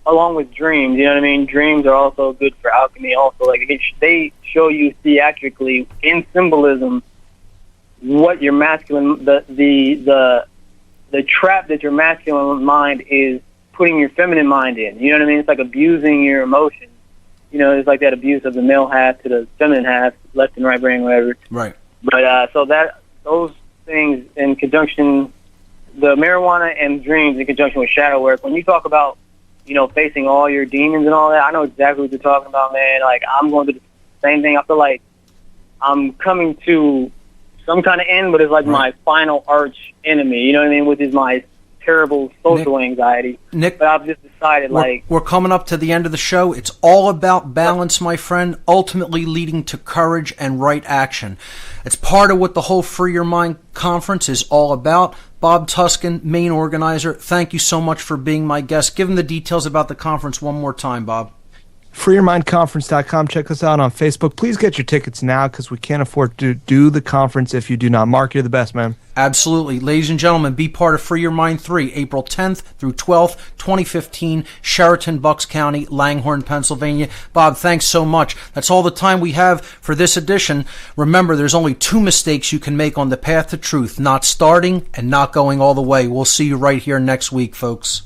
[SPEAKER 14] along with dreams, you know what I mean. Dreams are also good for alchemy. Also, like they show you theatrically in symbolism what your masculine, the trap that your masculine mind is putting your feminine mind in. You know what I mean? It's like abusing your emotions. It's like that abuse of the male half to the feminine half, left and right brain, whatever.
[SPEAKER 3] Right.
[SPEAKER 14] But so those things in conjunction, the marijuana and dreams in conjunction with shadow work, when you talk about, facing all your demons and all that, I know exactly what you're talking about, man. Like, I'm going to do the same thing. I feel like I'm coming to some kind of end, but it's like my final arch enemy, you know what I mean? Which is my terrible social anxiety.
[SPEAKER 3] Nick,
[SPEAKER 14] but I've just decided
[SPEAKER 3] we're coming up to the end of the show. It's all about balance, my friend, ultimately leading to courage and right action. It's part of what the whole Free Your Mind conference is all about. Bob Tuskin, main organizer, thank you so much for being my guest. Give them the details about the conference one more time, Bob.
[SPEAKER 4] FreeYourMindConference.com. Check us out on Facebook. Please get your tickets now, because we can't afford to do the conference if you do not. Mark, you're the best, man.
[SPEAKER 3] Absolutely. Ladies and gentlemen, be part of Free Your Mind 3, April 10th through 12th, 2015, Sheraton, Bucks County, Langhorne, Pennsylvania. Bob, thanks so much. That's all the time we have for this edition. Remember, there's only 2 mistakes you can make on the path to truth: not starting and not going all the way. We'll see you right here next week, folks.